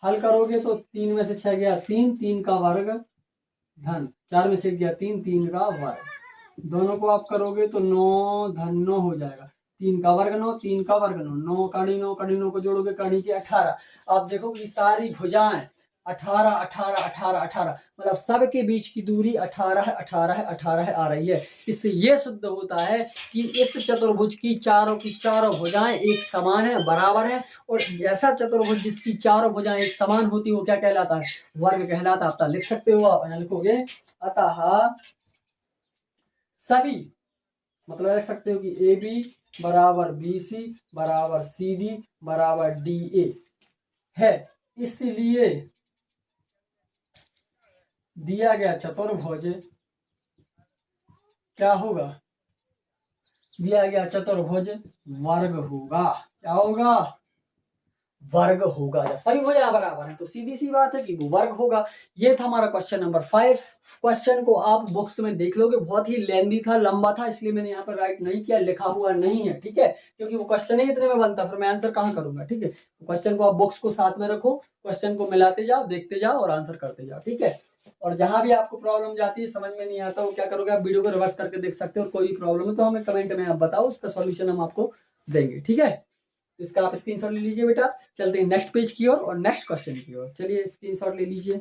हल करोगे तो 3 में से 6 गया 3 का वर्ग धन 4 में से 1 गया 3 का वर्ग। दोनों को आप करोगे तो 9 धन 9 हो जाएगा, 3 का वर्ग 9, 3 का वर्ग 9, 9 कड़ी 9 को जोड़ोगे कड़ी के 18। आप देखोगे सारी भुजाएं 18 18 18 18, मतलब सबके बीच की दूरी 18 आ रही है। इससे ये सिद्ध होता है कि इस चतुर्भुज की चारों भुजाएं एक समान है, बराबर है, और ऐसा चतुर्भुज जिसकी चारों भुजाएं एक समान होती है वो क्या कहलाता है, वर्ग कहलाता है। आप लिख सकते हो, आप लिखोगे अतः सभी, मतलब लिख सकते हो कि ए बी बराबर बी सी बराबर सी डी बराबर डी ए है, इसलिए दिया गया चतुर्भुज क्या होगा, दिया गया चतुर्भुज वर्ग होगा। क्या होगा, वर्ग होगा। जब सभी भुजाएं बराबर है तो सीधी सी बात है कि वो वर्ग होगा। ये था हमारा क्वेश्चन नंबर 5। क्वेश्चन को आप बुक्स में देख लोगे, बहुत ही लेंदी था, लंबा था, इसलिए मैंने यहाँ पर राइट नहीं किया, लिखा हुआ नहीं है। ठीक है, क्योंकि वो क्वेश्चन ही इतने में बनता, फिर मैं आंसर कहाँ करूंगा। ठीक है, क्वेश्चन को आप बुक्स को साथ में रखो, क्वेश्चन को मिलाते जाओ, देखते जाओ और आंसर करते जाओ। ठीक है, और जहां भी आपको प्रॉब्लम जाती है, समझ में नहीं आता, वो क्या करोगे, आप वीडियो को रिवर्स करके देख सकते हो, और कोई भी प्रॉब्लम है तो हमें कमेंट में आप बताओ, उसका सॉल्यूशन हम आपको देंगे। ठीक है। तो इसका आप स्क्रीनशॉट ले लीजिए बेटा। चलते हैं नेक्स्ट पेज की ओर और नेक्स्ट क्वेश्चन की ओर। चलिए स्क्रीनशॉट ले लीजिए।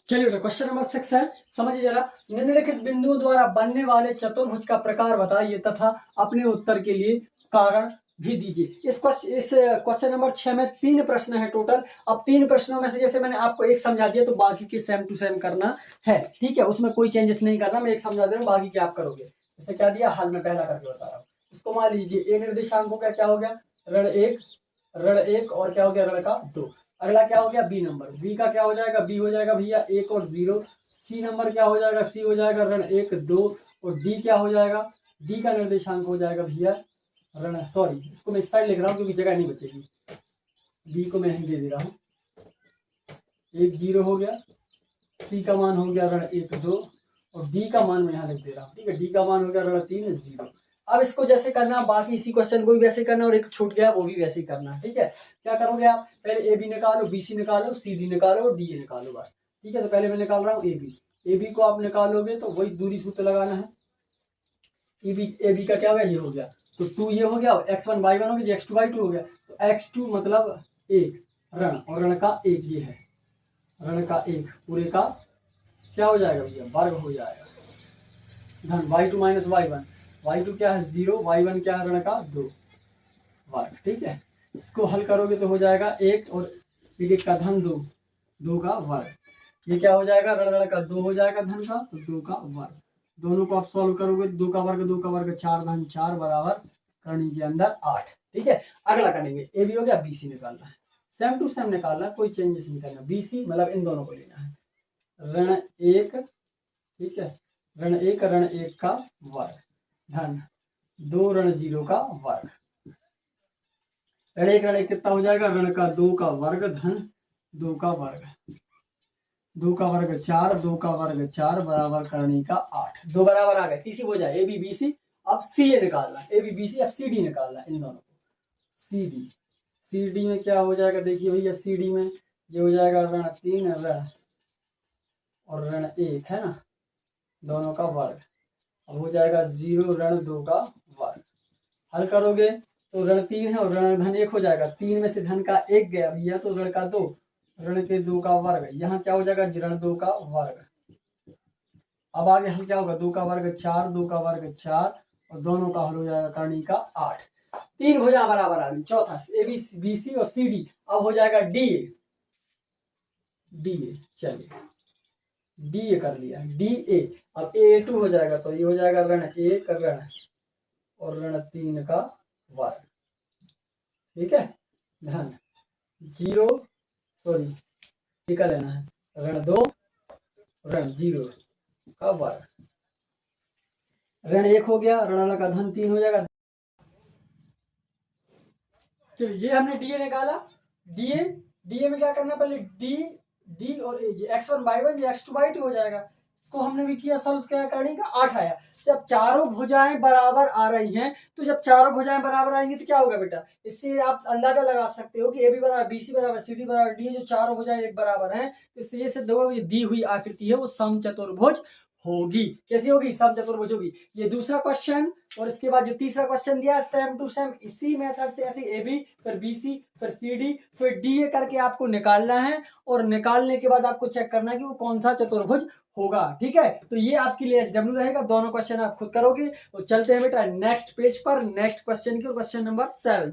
चलिए बेटा क्वेश्चन नंबर 6 है, समझिए जरा। निम्नलिखित बिंदुओं द्वारा बनने वाले चतुर्भुज का प्रकार बताइए तथा अपने उत्तर के लिए कारण भी दीजिए। इस क्वेश्चन नंबर 6 में 3 प्रश्न है टोटल। अब 3 प्रश्नों में से जैसे मैंने आपको एक समझा दिया तो बाकी के सेम टू सेम करना है, ठीक है, उसमें कोई चेंजेस नहीं करना। मैं एक समझा दे रहा हूँ, बाकी के आप करोगे। जैसे क्या दिया, हाल में पहला करके बता रहा हूँ। इसको मान लीजिए ए निर्देशांकों का क्या हो गया, ऋण 1, ऋण 1 और क्या हो गया, ऋण का 2। अगला क्या हो गया, बी नंबर, बी का क्या हो जाएगा, बी हो जाएगा भैया 1 और 0। सी नंबर क्या हो जाएगा, सी हो जाएगा ऋण 1 2। और डी क्या हो जाएगा, डी का निर्देशांक हो जाएगा भैया ऋण, सॉरी इसको मैं इस साइड लिख रहा हूँ क्योंकि जगह नहीं बचेगी। बी को मैं यहीं दे रहा हूँ, 1 0 हो गया। सी का मान हो गया ऋण 1 2 और डी का मान मैं यहाँ लिख दे रहा हूँ, ठीक है। डी का मान हो गया ऋण 3 0। अब इसको जैसे करना, बाकी इसी क्वेश्चन को भी वैसे करना और एक छूट गया वो भी वैसे ही करना, ठीक है। क्या करोगे आप, पहले ए बी निकालो, बी सी निकालो, सी डी निकालो और डी ए निकालो बस, ठीक है। तो पहले मैं निकाल रहा हूँ ए बी। ए बी को आप निकालोगे तो वही दूरी सूत्र लगाना है। ए बी का क्या हो गया, ये हो गया, तो 2 ये हो गया, x1 y1 हो गया, x2 y2 हो गया। तो x2 मतलब 1 ऋण और ऋण का 1 ये है, ऋण का 1 पूरे का क्या हो जाएगा भैया, वर्ग हो जाएगा, धन y2 माइनस y1। y2 क्या है 0, y1 क्या है ऋण का 2 वर्ग, ठीक है। इसको हल करोगे तो हो जाएगा 1 और 1 का धन 2, 2 का वर्ग। ये क्या हो जाएगा, ऋण ऋण का 2 हो जाएगा धन का, तो 2 का वर्ग। दोनों को आप सॉल्व करोगे, 2 का वर्ग 2 का वर्ग 4 धन 4 बराबर करनी के अंदर 8, ठीक है। अगला करेंगे, ए बी हो गया, बी सी निकालना है, सेम टू सेम निकालना, कोई चेंजेस नहीं करना। बी सी मतलब इन दोनों को लेना है, ऋण 1, ठीक है, ऋण 1 का वर्ग धन 2 ऋण 0 का वर्ग। ऋण 1 कितना हो जाएगा, ऋण का 2 का वर्ग धन 2 का वर्ग, 2 का वर्ग 4, 2 का वर्ग 4 बराबर करनी का 8। 2 बराबर आ गए, तीसरी हो जाए ए बी बी सी। अब सी ए निकालना, ए बी बी सी, अब सी डी निकालना, इन दोनों को। सी डी, सी डी में क्या हो जाएगा, देखिए भैया सी डी में ये हो जाएगा ऋण 3 ऋण और ऋण 1 है ना, दोनों का वर्ग। अब हो जाएगा 0 ऋण 2 का वर्ग। हल करोगे तो ऋण 3 है और ऋण धन 1 हो जाएगा, 3 में से धन का 1 गया भैया तो ऋण का 2, ऋण के 2 का वर्ग। यहाँ क्या हो जाएगा, ऋण 2 का वर्ग। अब आगे हल क्या होगा, 2 का वर्ग 4, 2 का वर्ग 4 और दोनों का हल हो जाएगा करनी का 8। 3 भुजा बराबर आ गई। चौथा ए बी बी सी और सी डी, अब हो जाएगा डी ए, डी ए, चलिए डी ए कर लिया, डी ए। अब ए 2 हो जाएगा तो ये हो जाएगा ऋण 1 ऋण और ऋण 3 का वर्ग, ठीक है, धन 0, सॉरी ये का लेना है, ऋण 2 ऋण 0 का वर्ग। ऋण 1 हो गया, ऋण का धन 3 हो जाएगा। चलिए ये हमने डी ए निकाला। डी ए में क्या करना, पहले डी डी और ए, x1 y1 ये x2 y2 हो जाएगा। इसको हमने भी किया सॉल्व, क्या करनी का 8 आया। जब चारों भुजाएं बराबर आ रही हैं तो जब चारों भुजाएं बराबर आएंगी तो क्या होगा बेटा, इससे आप अंदाजा लगा सकते हो कि ए बी बराबर बी सी बराबर सी डी बराबर डी, जो चारों भुजाएं एक बराबर हैं तो इससे ये सिद्ध होगा, ये दी हुई आकृति है वो समचतुर्भुज होगी। कैसी होगी, समचतुर्भुज होगी। ये दूसरा क्वेश्चन और इसके बाद जो तीसरा क्वेश्चन दिया सेम टू सेम इसी मेथड से ऐसे ए बी फिर बी सी फिर सी डी फिर डी ए करके आपको निकालना है और निकालने के बाद आपको चेक करना है कि वो कौन सा चतुर्भुज होगा, ठीक है। तो ये आपके लिए एसडब्ल्यू रहेगा, दोनों क्वेश्चन आप खुद करोगे। तो चलते हैं बेटा नेक्स्ट पेज पर, नेक्स्ट क्वेश्चन की, क्वेश्चन नंबर 7।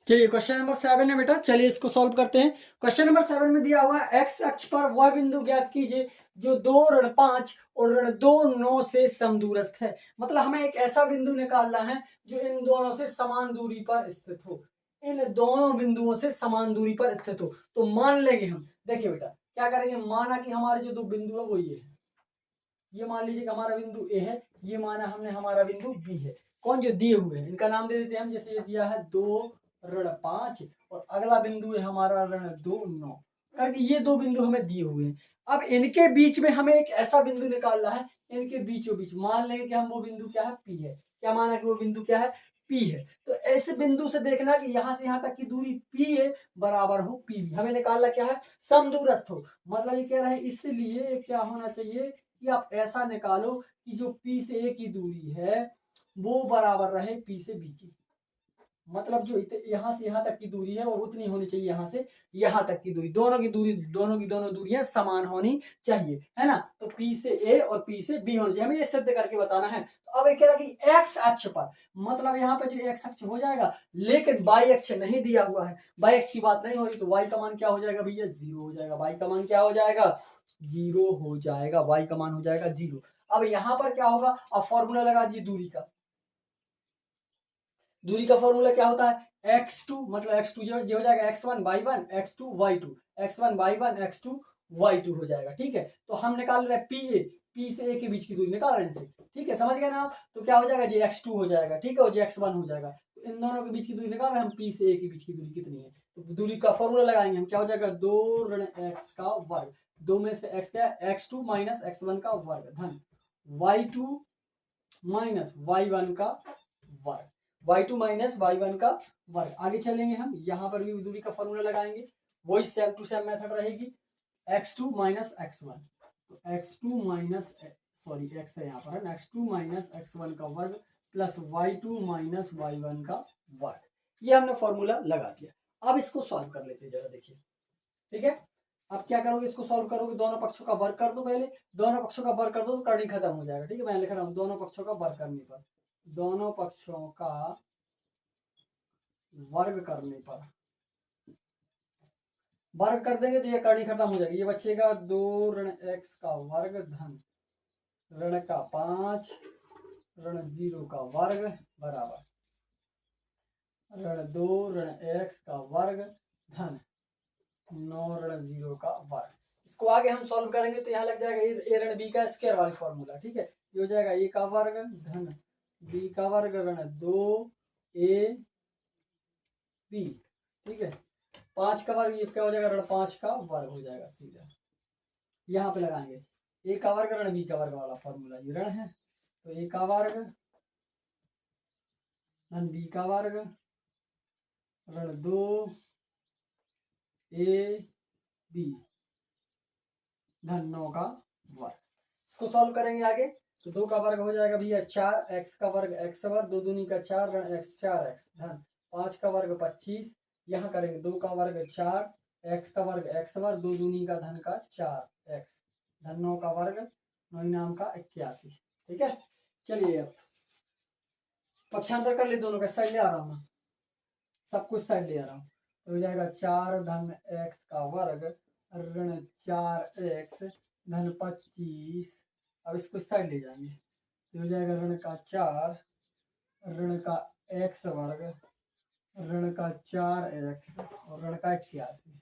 चलिए क्वेश्चन नंबर 7 है बेटा, चलिए इसको सॉल्व करते हैं। क्वेश्चन नंबर 7 में दिया हुआ है एक्स अक्ष पर वह बिंदु ज्ञात कीजिए जो 2 ऋण 5 और ऋण 2 9 से समदूरस्थ है। मतलब हमें एक ऐसा बिंदु निकालना है जो इन दोनों से समान दूरी पर स्थित हो, इन दोनों बिंदुओं से समान दूरी पर स्थित हो। तो मान लेंगे हम, देखिए बेटा क्या करेंगे, माना कि हमारे जो 2 बिंदु है वो ये है, ये मान लीजिए कि हमारा बिंदु ए है, ये माना हमने हमारा बिंदु बी है। कौन जो दिए हुए हैं इनका नाम दे देते हैं हम, जैसे ये दिया है 2 ऋण 5 और अगला बिंदु है हमारा ऋण 2 9 करके, ये 2 बिंदु हमें दिए हुए हैं। अब इनके बीच में हमें एक ऐसा बिंदु निकालना है, इनके बीचों बीच मान लेंगे कि हम वो बिंदु क्या है, पी है। क्या माना कि वो बिंदु क्या है, पी है। तो ऐसे बिंदु से देखना कि यहाँ से यहाँ तक की दूरी पी है बराबर हो पी बी। हमें निकालना क्या है, समदूरस्थ हो। मतलब ये कह रहे हैं इसलिए क्या होना चाहिए कि आप ऐसा निकालो कि जो पी से ए की दूरी है वो बराबर रहे पी से बी की। मतलब जो यहाँ से यहाँ तक की दूरी है और उतनी होनी चाहिए यहाँ से यहाँ तक की दूरी, दोनों की दूरी, दोनों दूरियां समान होनी चाहिए, है ना। तो P से A और P से B होनी चाहिए, हमें ये सिद्ध करके बताना है। तो अब ये कह रहा कि x अक्ष पर, मतलब यहाँ पे जो x अक्ष हो जाएगा, लेकिन y अक्ष नहीं दिया हुआ है, y अक्ष की बात नहीं हो रही, तो y का मान क्या हो जाएगा भैया, 0 हो जाएगा। y का मान क्या हो जाएगा, 0 हो जाएगा, y का मान हो जाएगा 0। अब यहाँ पर क्या होगा, अब फॉर्मूला लगा दीजिए दूरी का। दूरी का फॉर्मूला क्या होता है, x2, मतलब x2 जो हो जाएगा x1 y1 x2 y2, x1 y1 x2 y2 हो जाएगा। ठीक है, तो हम निकाल रहे हैं p से a के बीच की दूरी निकाल रहे हैं इनसे। ठीक है, समझ गए ना आप। तो क्या हो जाएगा जी, x2 हो जाएगा, ठीक है, और जी x1 हो जाएगा। तो इन दोनों के बीच की दूरी निकाल रहे हैं हम, p से a के बीच की दूरी कितनी है, तो दूरी का फॉर्मूला लगाएंगे हम, क्या हो जाएगा 2 ऋण x का वर्ग, 2 में से x क्या है, x2 माइनस x1 का वर्ग धन y2 माइनस y1 का वर्ग, y2 माइनस y1 का वर्ग। आगे चलेंगे हम, यहाँ पर भी दूरी का फॉर्मूला लगाएंगे, वही सेम टू सेम मेथड रहेगी, x2 माइनस x1, तो x2 माइनस सॉरी x है यहाँ पर है, x2 माइनस x1 का वर्ग प्लस y2 माइनस y1 का वर्ग। ये हमने फॉर्मूला लगा दिया। अब इसको सॉल्व कर लेते हैं जरा, देखिए। ठीक है, अब क्या करोगे, इसको सॉल्व करोगे, दोनों पक्षों का वर्ग कर दो पहले, दोनों पक्षों का वर्ग कर दो तो करनी खत्म हो जाएगा। ठीक है, मैं लिख रहा हूँ दोनों पक्षों का वर्ग करने पर, दोनों पक्षों का वर्ग करने पर, वर्ग कर देंगे तो ये करनी खत्म हो जाएगी। ये बचेगा 2 ऋण x का वर्ग धन ऋण का 5 ऋण 0 का वर्ग बराबर ऋण 2 ऋण x का वर्ग धन 9 ऋण 0 का वर्ग। इसको आगे हम सॉल्व करेंगे तो यहाँ लग जाएगा a ऋण b का स्क्वायर वाली फॉर्मूला। ठीक है, ये हो जाएगा a का वर्ग धन b का वर्ग ऋण 2a b। ठीक है, 5 का वर्ग, ये क्या हो जाएगा, ऋण 5 का वर्ग हो जाएगा सीधा। यहाँ पे लगाएंगे a का वर्ग ऋण b का वर्ग वाला फॉर्मूला, ये ऋण है तो a का वर्ग धन b का वर्ग ऋण 2a b धन 9 का वर्ग। इसको सॉल्व करेंगे आगे तो 2 का वर्ग हो जाएगा भैया 4, x का वर्ग x वर्ग 2 दूनी का 4 ऋण x 4x धन 5 का वर्ग 25, यहाँ करेंगे 2 का वर्ग 4, x का वर्ग x वर्ग 2 दूनी का धन का 4x धन 9 का वर्ग 9 नाम का 81। ठीक है, चलिए अब पक्षांतर कर ले, दोनों का साइड ले आ रहा हूँ मैं, सब कुछ साइड ले आ रहा हूँ, तो हो जाएगा 4 धन x का वर्ग ऋण 4x धन 25। अब इसको साइड ले जाएंगे तो हो जाएगा ऋण का 4 ऋण का x वर्ग ऋण का 4x और ऋण का 81।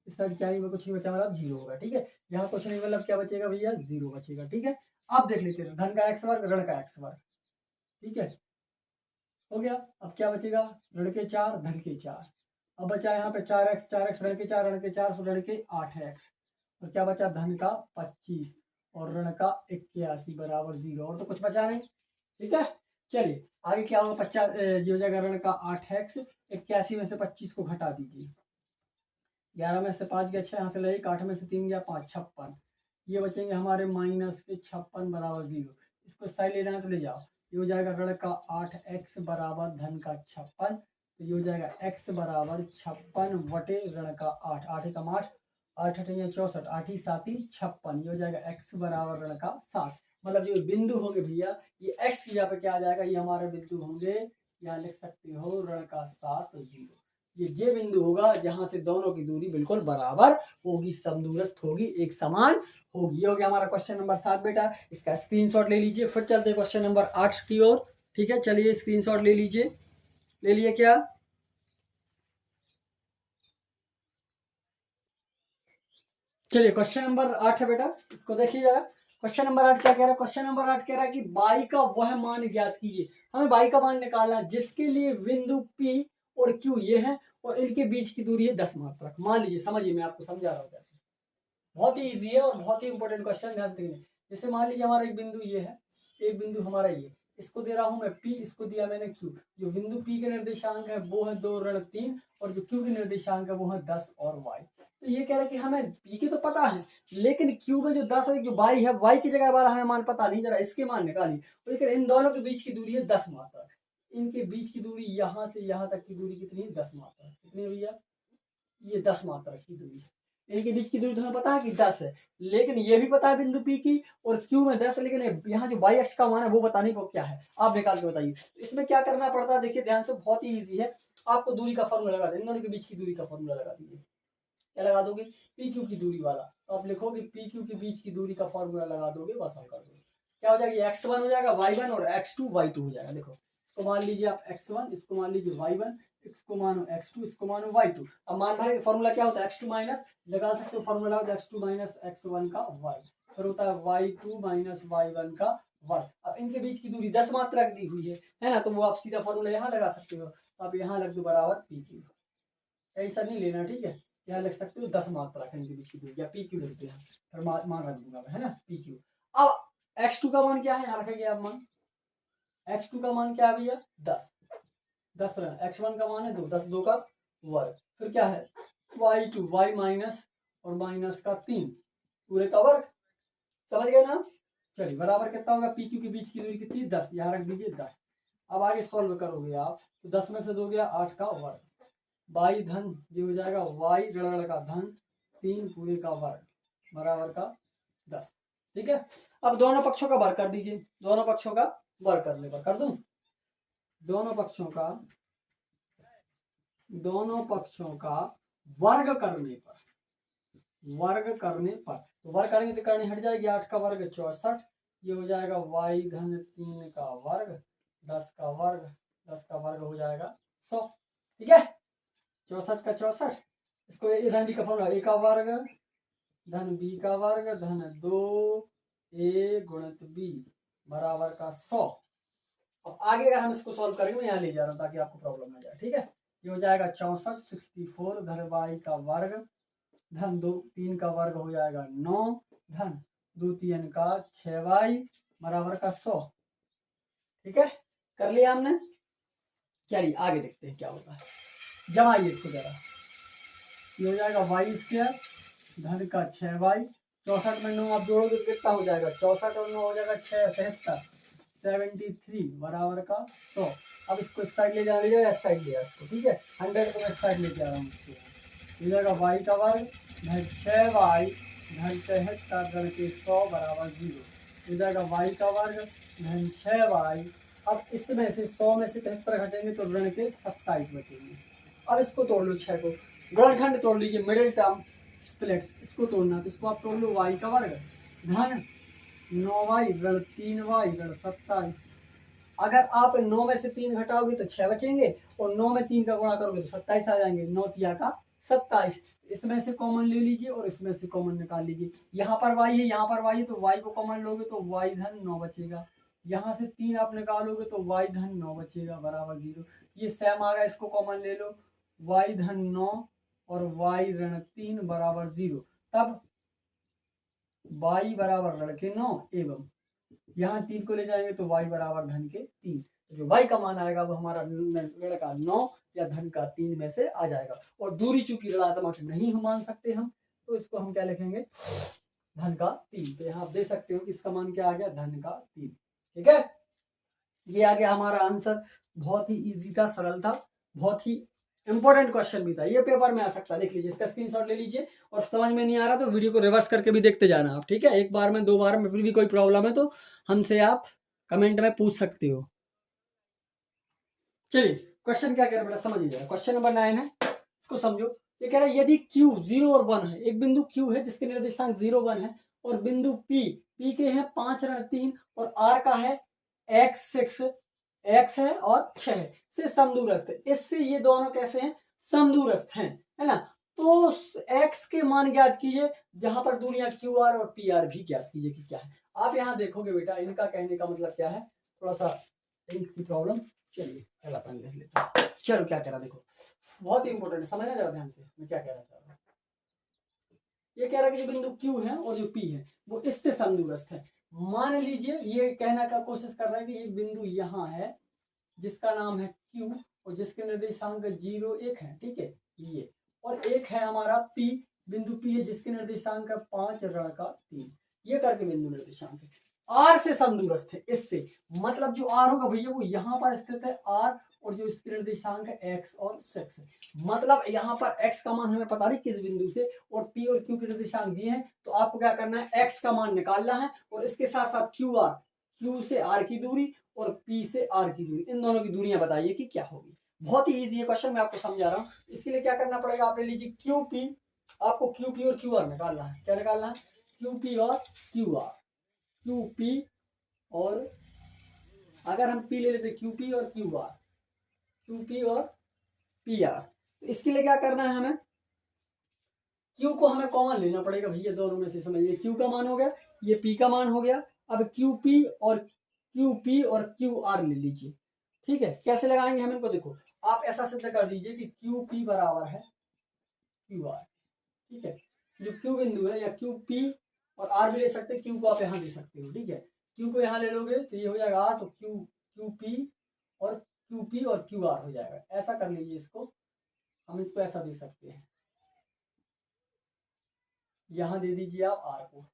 इस साइड क्या में कुछ नहीं बचा, मतलब 0 होगा। ठीक है, यहाँ कुछ नहीं, मतलब क्या बचेगा भैया, 0 बचेगा। ठीक है, आप देख लेते हैं, धन का x वर्ग ऋण का x वर्ग। ठीक है, हो गया। अब क्या बचेगा, ऋण के 4 धन के 4। अब बचा यहाँ पे 4x ऋण के 4 ऋण के 4 ऋण के 8x और क्या बचा, धन का 25 और ऋण का 81 बराबर 0, और तो कुछ बचा नहीं। ठीक है, चलिए आगे क्या होगा, 50 जो हो जाएगा ऋण का 8x, 81 में से 25 को घटा दीजिए, 11 में से 5 गया 6, यहाँ से ले 8 में से 3 गया 5, 56। ये बचेंगे हमारे माइनस के 56 बराबर 0। इसको साइड ले जाना तो ले जाओ, ये हो जाएगा ऋण का 8x बराबर धन का 56, तो ये हो जाएगा x बराबर 56 बटे ऋण का 8, 8 एकम 8, 8 8 64, 8 ही 7 ही 56, ये हो जाएगा x बराबर ऋण का 7। मतलब जो बिंदु होंगे भैया, ये x की जगह पे क्या आ जाएगा, ये हमारे बिंदु होंगे, यहाँ लिख सकते हो ऋण का 7 0। ये बिंदु होगा जहां से दोनों की दूरी बिल्कुल बराबर होगी, समदूरस्थ होगी, एक समान होगी। ये हो गया हमारा क्वेश्चन नंबर 7 बेटा, इसका स्क्रीनशॉट ले लीजिए। फिर चलते हैं क्वेश्चन नंबर 8 की ओर। ठीक है, चलिए स्क्रीनशॉट ले लीजिए, ले लिए क्या, चलिए क्वेश्चन नंबर 8 है बेटा, इसको देखिए जरा। क्वेश्चन नंबर 8 क्या कह रहा है, क्वेश्चन नंबर 8 कह रहा है कि बाई का वह मान ज्ञात कीजिए। हमें बाई का मान निकालना जिसके लिए बिंदु P और Q ये है और इनके बीच की दूरी है 10 मात्रक। मान लीजिए, समझिए मैं आपको समझा रहा हूँ कैसे, बहुत ही ईजी है और बहुत ही इंपॉर्टेंट क्वेश्चन, ध्यान से देखिए। जैसे मान लीजिए हमारा एक बिंदु ये है, एक बिंदु हमारा ये, इसको दे रहा हूं मैं P, इसको दिया मैंने Q। जो बिंदु P के निर्देशांक है वो है 2 ऋण 3 और जो Q के निर्देशांक है वो है 10 और y। तो ये कह रहा है कि हमें पी की तो पता है, लेकिन क्यू में जो 10 और जो वाई है, वाई की जगह वाला हमें मान पता नहीं, जरा इसके मान निकालिए। तो लेकिन इन दोनों के बीच की दूरी है 10 मात्रक। इनके बीच की दूरी यहाँ से यहाँ तक की दूरी कितनी है? 10 मात्रक। कितनी भैया? ये 10 मात्रक की दूरी है। इनके बीच की दूरी तो हमें पता है कि 10 है, लेकिन ये भी पता है बिंदु पी की और क्यू में 10 है, लेकिन यहाँ जो वाई अक्ष का मान है वो बताने को क्या है, आप निकाल के बताइए। इसमें क्या करना पड़ता है, देखिए ध्यान से, बहुत ही ईजी है। आपको दूरी का फॉर्मूला लगा दें, इन दोनों के बीच की दूरी का फॉर्मूला लगा दीजिए। क्या लगा दोगे? पी क्यू की दूरी वाला। तो आप लिखोगे पी क्यू के बीच की दूरी का फॉर्मूला लगा दोगे, बस हल कर दोगे। क्या हो जाएगा? x1 हो जाएगा, y1 और x2 y2 हो जाएगा। देखो इसको मान लीजिए आप x1, इसको मान लीजिए y1, इसको मानो x2, इसको मानो y2। अब मान भरे फॉर्मूला क्या होता है? x2 माइनस, लगा सकते हो फॉर्मूला होता है x2 माइनस x1 का वर्ग, फिर होता है y2 माइनस y1 का वर्ग। अब इनके बीच की दूरी 10 मात्रक दी हुई है ना, तो वो आप सीधा फॉर्मूला यहाँ लगा सकते हो। तो आप यहाँ लग दो बराबर पी क्यू, ऐसा नहीं लेना, ठीक है। यहाँ लिख सकते हो 10 मात्रक है इनके बीच की दूरी, या पी क्यू लिख दो यहाँ, फिर मान रख दूंगा है ना, पी क्यू। अब x2 का मान क्या है? यहाँ रखेंगे आप मान, x2 का मान क्या है भैया? 10। 10 x1 का मान है 2, 10 2 का वर्ग, फिर क्या है? y2, y माइनस और माइनस का 3 पूरे का वर्ग। समझ गए ना? चलिए बराबर कितना होगा? पी क्यू के बीच की दूरी कितनी? 10, यहाँ रख दीजिए 10। अब आगे सॉल्व करोगे आप तो 10 में से 2 गया 8 का वर्ग, बाई धन ये हो जाएगा वाई गड़गड़ का धन 3 पूरे का वर्ग बराबर का 10। ठीक है, अब दोनों पक्षों का वर्ग कर दीजिए, दोनों पक्षों का वर्ग करने पर कर दूं, दोनों पक्षों का वर्ग करने पर, तो वर्ग करेंगे तो करनी हट जाएगी, 8 का वर्ग 64, ये हो जाएगा वाई धन 3 का वर्ग 10 का वर्ग, 10 का वर्ग हो जाएगा 100। ठीक है, 64 का 64, इसको धन बी का फॉर्मूला, ए का वर्ग धन बी का वर्ग धन 2a गुणित बी बराबर का 100। अब आगे अगर हम इसको सॉल्व करेंगे, मैं यहाँ ले जा रहा हूँ ताकि आपको प्रॉब्लम ना जाए। ठीक है, ये हो जाएगा 64 64 धन वाई का वर्ग धन 2 3 का वर्ग हो जाएगा 9 धन 2 3 का 6y बराबर का 100। ठीक है, कर लिया हमने। चलिए आगे देखते हैं क्या होता है, जमाइए इसको जरा। ये हो जाएगा वाई स्क्वायर धन का 6y, 64 में 9 आप जोड़ोगे तो कितना हो जाएगा? 64 और 9 हो जाएगा 6 73 73 बराबर का 100। अब इसको इस साइड ले जाओ, इस साइड ले जाओ इसको। ठीक है, 100 को मैं इस साइड ले जा रहा हूँ इसको। हो जाएगा वाई का वर्ग धन 6y धन 73 धन के 100 बराबर 0। हो जाएगा वाई का वर्ग धन 6y। अब इसमें से 100 में से 73 घटेंगे तो ऋण के 27 बचेंगे। अब इसको तोड़ लो, 6 को गुणनखंड तोड़ लीजिए, मिडिल टर्म स्प्लिट, इसको तोड़ना, तो इसको आप तोड़ लो, वाई का वर्ग धन 9y ऋण 3y ऋण 27। अगर आप 9 में से 3 घटाओगे तो 6 बचेंगे, और 9 में 3 का गुणा करोगे तो 27 आ जाएंगे, 9 तिया का 27। इसमें से कॉमन ले लीजिए और इसमें से कॉमन निकाल लीजिए। यहाँ पर y है, यहाँ पर y है, तो y को कॉमन लोगे तो y धन 9 बचेगा। यहाँ से 3 आप निकालोगे तो y धन 9 बचेगा बराबर 0। ये सेम आ गया, इसको कॉमन ले लो, y धन 9 और y ऋण 3 बराबर 0। तब y बराबर ऋण के 9 एवं यहाँ 3 को ले जाएंगे तो y बराबर धन के 3। जो y का मान आएगा वो हमारा ऋण का 9 या धन का 3 में से आ जाएगा। और दूरी चूंकि ऋणात्मक नहीं हम मान सकते हम, तो इसको हम क्या लिखेंगे? धन का 3। तो यहाँ आप दे सकते हो कि इसका मान क्या आ गया? धन का 3। ठीक है, ये आ गया हमारा आंसर। बहुत ही इजी था, सरल था, बहुत ही इंपॉर्टेंट क्वेश्चन भी था, ये पेपर में आ सकता है। देख लीजिए, इसका स्क्रीनशॉट ले लीजिए, और समझ में नहीं आ रहा तो वीडियो को रिवर्स करके भी देखते जाना आप। ठीक है, एक बार में 2 बार में फिर भी कोई प्रॉब्लम है तो हमसे आप कमेंट में पूछ सकते हो। चलिए क्वेश्चन क्या कह रहा है बेटा, समझिए जरा। क्वेश्चन नंबर 9 है, इसको समझो। ये कह रहा है यदि Q 0 और 1 है, एक बिंदु Q है जिसके निर्देशांक 0 1 है, और बिंदु P के हैं 5 ऋण 3 और R का है x 6 x है और 6 है, से समदूरस्थ है। इससे ये दोनों कैसे हैं? समदूरस्थ हैं, है ना। तो x के मान ज्ञात कीजिए, जहां पर दूरियां QR और PR भी ज्ञात कीजिए कि क्या है। आप यहाँ देखोगे बेटा, इनका कहने का मतलब क्या है, थोड़ा सा इनकी प्रॉब्लम। चलिए पहला पेन देख लेते हैं। चलो क्या कह रहा, देखो बहुत ही इंपॉर्टेंट है, समझना जरा ध्यान से मैं क्या कहना चाह रहा हूँ। ये कह रहा है कि जो बिंदु Q है और जो P है वो इससे समदूरस्थ है। मान लीजिए ये कहना का कोशिश कर रहा है कि ये बिंदु यहाँ है जिसका नाम है Q और जिसके निर्देशांक 0 1 है। ठीक है, ये और एक है हमारा P बिंदु P है जिसके निर्देशांक है 5 ऋण का 3, ये करके बिंदु निर्देशांक है। R से समदूरस्थ है, इससे मतलब जो R होगा भैया वो यहाँ पर स्थित है R, और जो इसके निर्देशांक है X और 6 है। मतलब यहाँ पर X का मान हमें पता नहीं किस बिंदु से, और P और Q के निर्देशांक दिए हैं, तो आपको क्या करना है, X का मान निकालना है, और इसके साथ साथ Q से R की दूरी और P से R की दूरी, इन दोनों की दूरियां बताइए कि क्या होगी। बहुत ही इजी है क्वेश्चन, मैं आपको समझा रहा हूँ। इसके लिए क्या करना पड़ेगा, आप ले लीजिए QP, आपको QP और QR निकालना है। क्या निकालना है, QP और QR, QP और अगर हम P ले लेते QP और QR, QP और PR, तो इसके लिए क्या करना है, हमें Q को हमें कॉमन लेना पड़ेगा भैया दोनों में से। समझिए Q का मान हो गया, ये P का मान हो गया। अब QP और QR ले लीजिए। ठीक है, कैसे लगाएंगे हम इनको, देखो आप ऐसा सिद्ध कर दीजिए कि QP बराबर है QR। ठीक है, जो Q बिंदु है, या QP और R भी ले सकते हैं, Q को आप यहाँ दे सकते हो। ठीक है, Q को यहाँ ले लोगे तो ये हो जाएगा R, तो QP और QR हो जाएगा। ऐसा कर लीजिए इसको, हम इसको ऐसा दे सकते हैं, यहाँ दे दीजिए आप R को,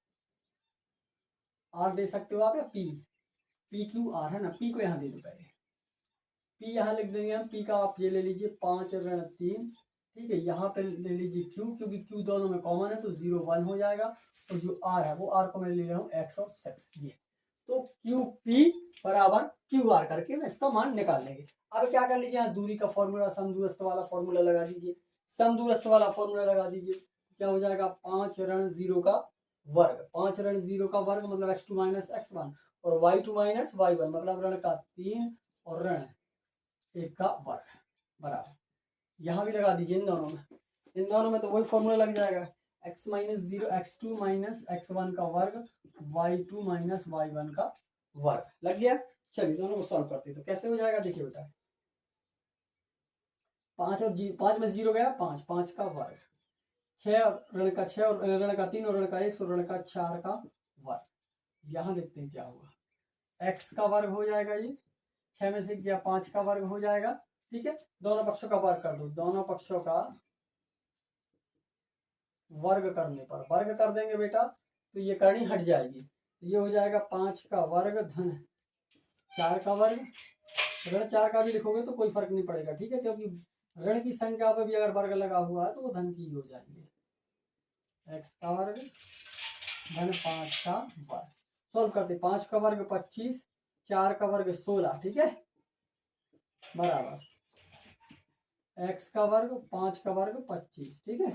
R दे सकते हो आप, या PQR है ना, P को यहाँ दे दो पहले, P यहाँ लिख देंगे हम। P का आप ये ले लीजिए 5 ऋण 3। ठीक है, यहाँ पे ले लीजिए Q, क्योंकि Q दोनों में कॉमन है तो 0 1 हो जाएगा, और जो R है वो R को मैं ले रहा हूँ X और 6, ये तो QP बराबर QR करके मैं इसका मान निकाल लेंगे। अब क्या कर लीजिए, यहाँ दूरी का फॉर्मूला, समदूरस्थ वाला फॉर्मूला लगा दीजिए। समदूरस्थ वाला फॉर्मूला लगा दीजिए, क्या हो जाएगा, 5 ऋण 0 का वर्ग, 5 ऋण 0 का वर्ग मतलब x2 माइनस x1, और y2 माइनस y1 मतलब ऋण का 3 और ऋण 1 का वर्ग बराबर, यहाँ भी लगा दीजिए इन दोनों में तो वही फॉर्मूला लग जाएगा, x माइनस 0 x2 माइनस x1 का वर्ग y2 माइनस y1 का वर्ग लग गया। चलिए दोनों को सॉल्व करते हैं, तो कैसे हो जाएगा, देखिए बेटा, 5 में 0 गया, 5 का वर्ग, 6 ऋण का 6 और ऋण का 3 और ऋण का 1 और ऋण का 4 का वर्ग। यहाँ देखते हैं क्या होगा, x का वर्ग हो जाएगा, ये 6 में से गया 5 का वर्ग हो जाएगा। ठीक है, दोनों पक्षों का वर्ग कर दो, दोनों पक्षों का वर्ग करने पर, वर्ग कर देंगे बेटा तो ये करनी हट जाएगी, ये हो जाएगा 5 का वर्ग धन 4 का वर्ग। ऋण 4 का भी लिखोगे तो कोई फर्क नहीं पड़ेगा। ठीक है, क्योंकि ऋण की संख्या पर भी अगर वर्ग लगा हुआ है तो वो धन की ही हो जाएंगे। x का वर्ग धन 5 का वर्ग, सोल्व करते, 5 का वर्ग 25, 4 का वर्ग 16। ठीक है, बराबर x का वर्ग 5 का वर्ग 25। ठीक है,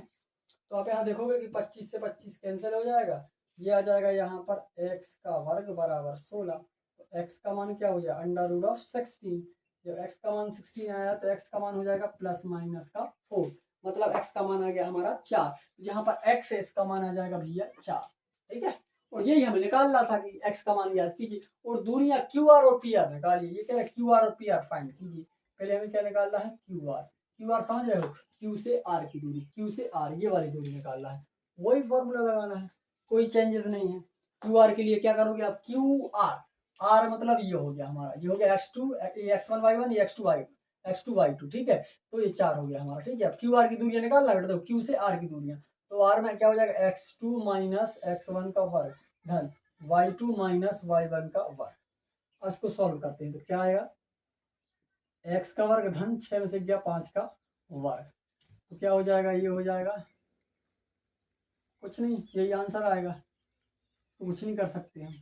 तो आप यहाँ देखोगे कि 25 से 25 कैंसिल हो जाएगा, ये आ जाएगा यहाँ पर x का वर्ग बराबर 16। तो x का मान क्या हो जाएगा, अंडर रूट ऑफ 16। जब x का मान 16 आया तो x का मान हो जाएगा प्लस माइनस का 4, मतलब x का मान आ गया हमारा 4। यहाँ पर x है, इसका मान आ जाएगा भैया 4। ठीक है, और यही हमें निकालना था कि x का मान याद कीजिए, और दूरियां QR और PR निकालिए। ये क्या है, QR और PR फाइंड कीजिए। पहले हमें क्या निकालना है, QR समझ रहे हो, Q से R की दूरी, Q से R ये वाली दूरी निकालना है, वही फॉर्मूला लगाना है, कोई चेंजेस नहीं है। QR के लिए क्या करोगे आप, R मतलब ये हो गया हमारा, ये हो गया x2 x1 y1, ये x2 y2। ठीक है, तो ये 4 हो गया हमारा। ठीक है, अब QR की दूरियां निकालना बेटा, तो Q से R की दूरियां, तो R में क्या हो जाएगा, x2 माइनस x1 का वर्ग धन y2 माइनस y1 का वर्ग। अब इसको सॉल्व करते हैं तो क्या आएगा, x का वर्ग धन 6 में से गया 5 का वर्ग, तो क्या हो जाएगा, ये हो जाएगा कुछ नहीं, यही आंसर आएगा, तो कुछ नहीं कर सकते हम।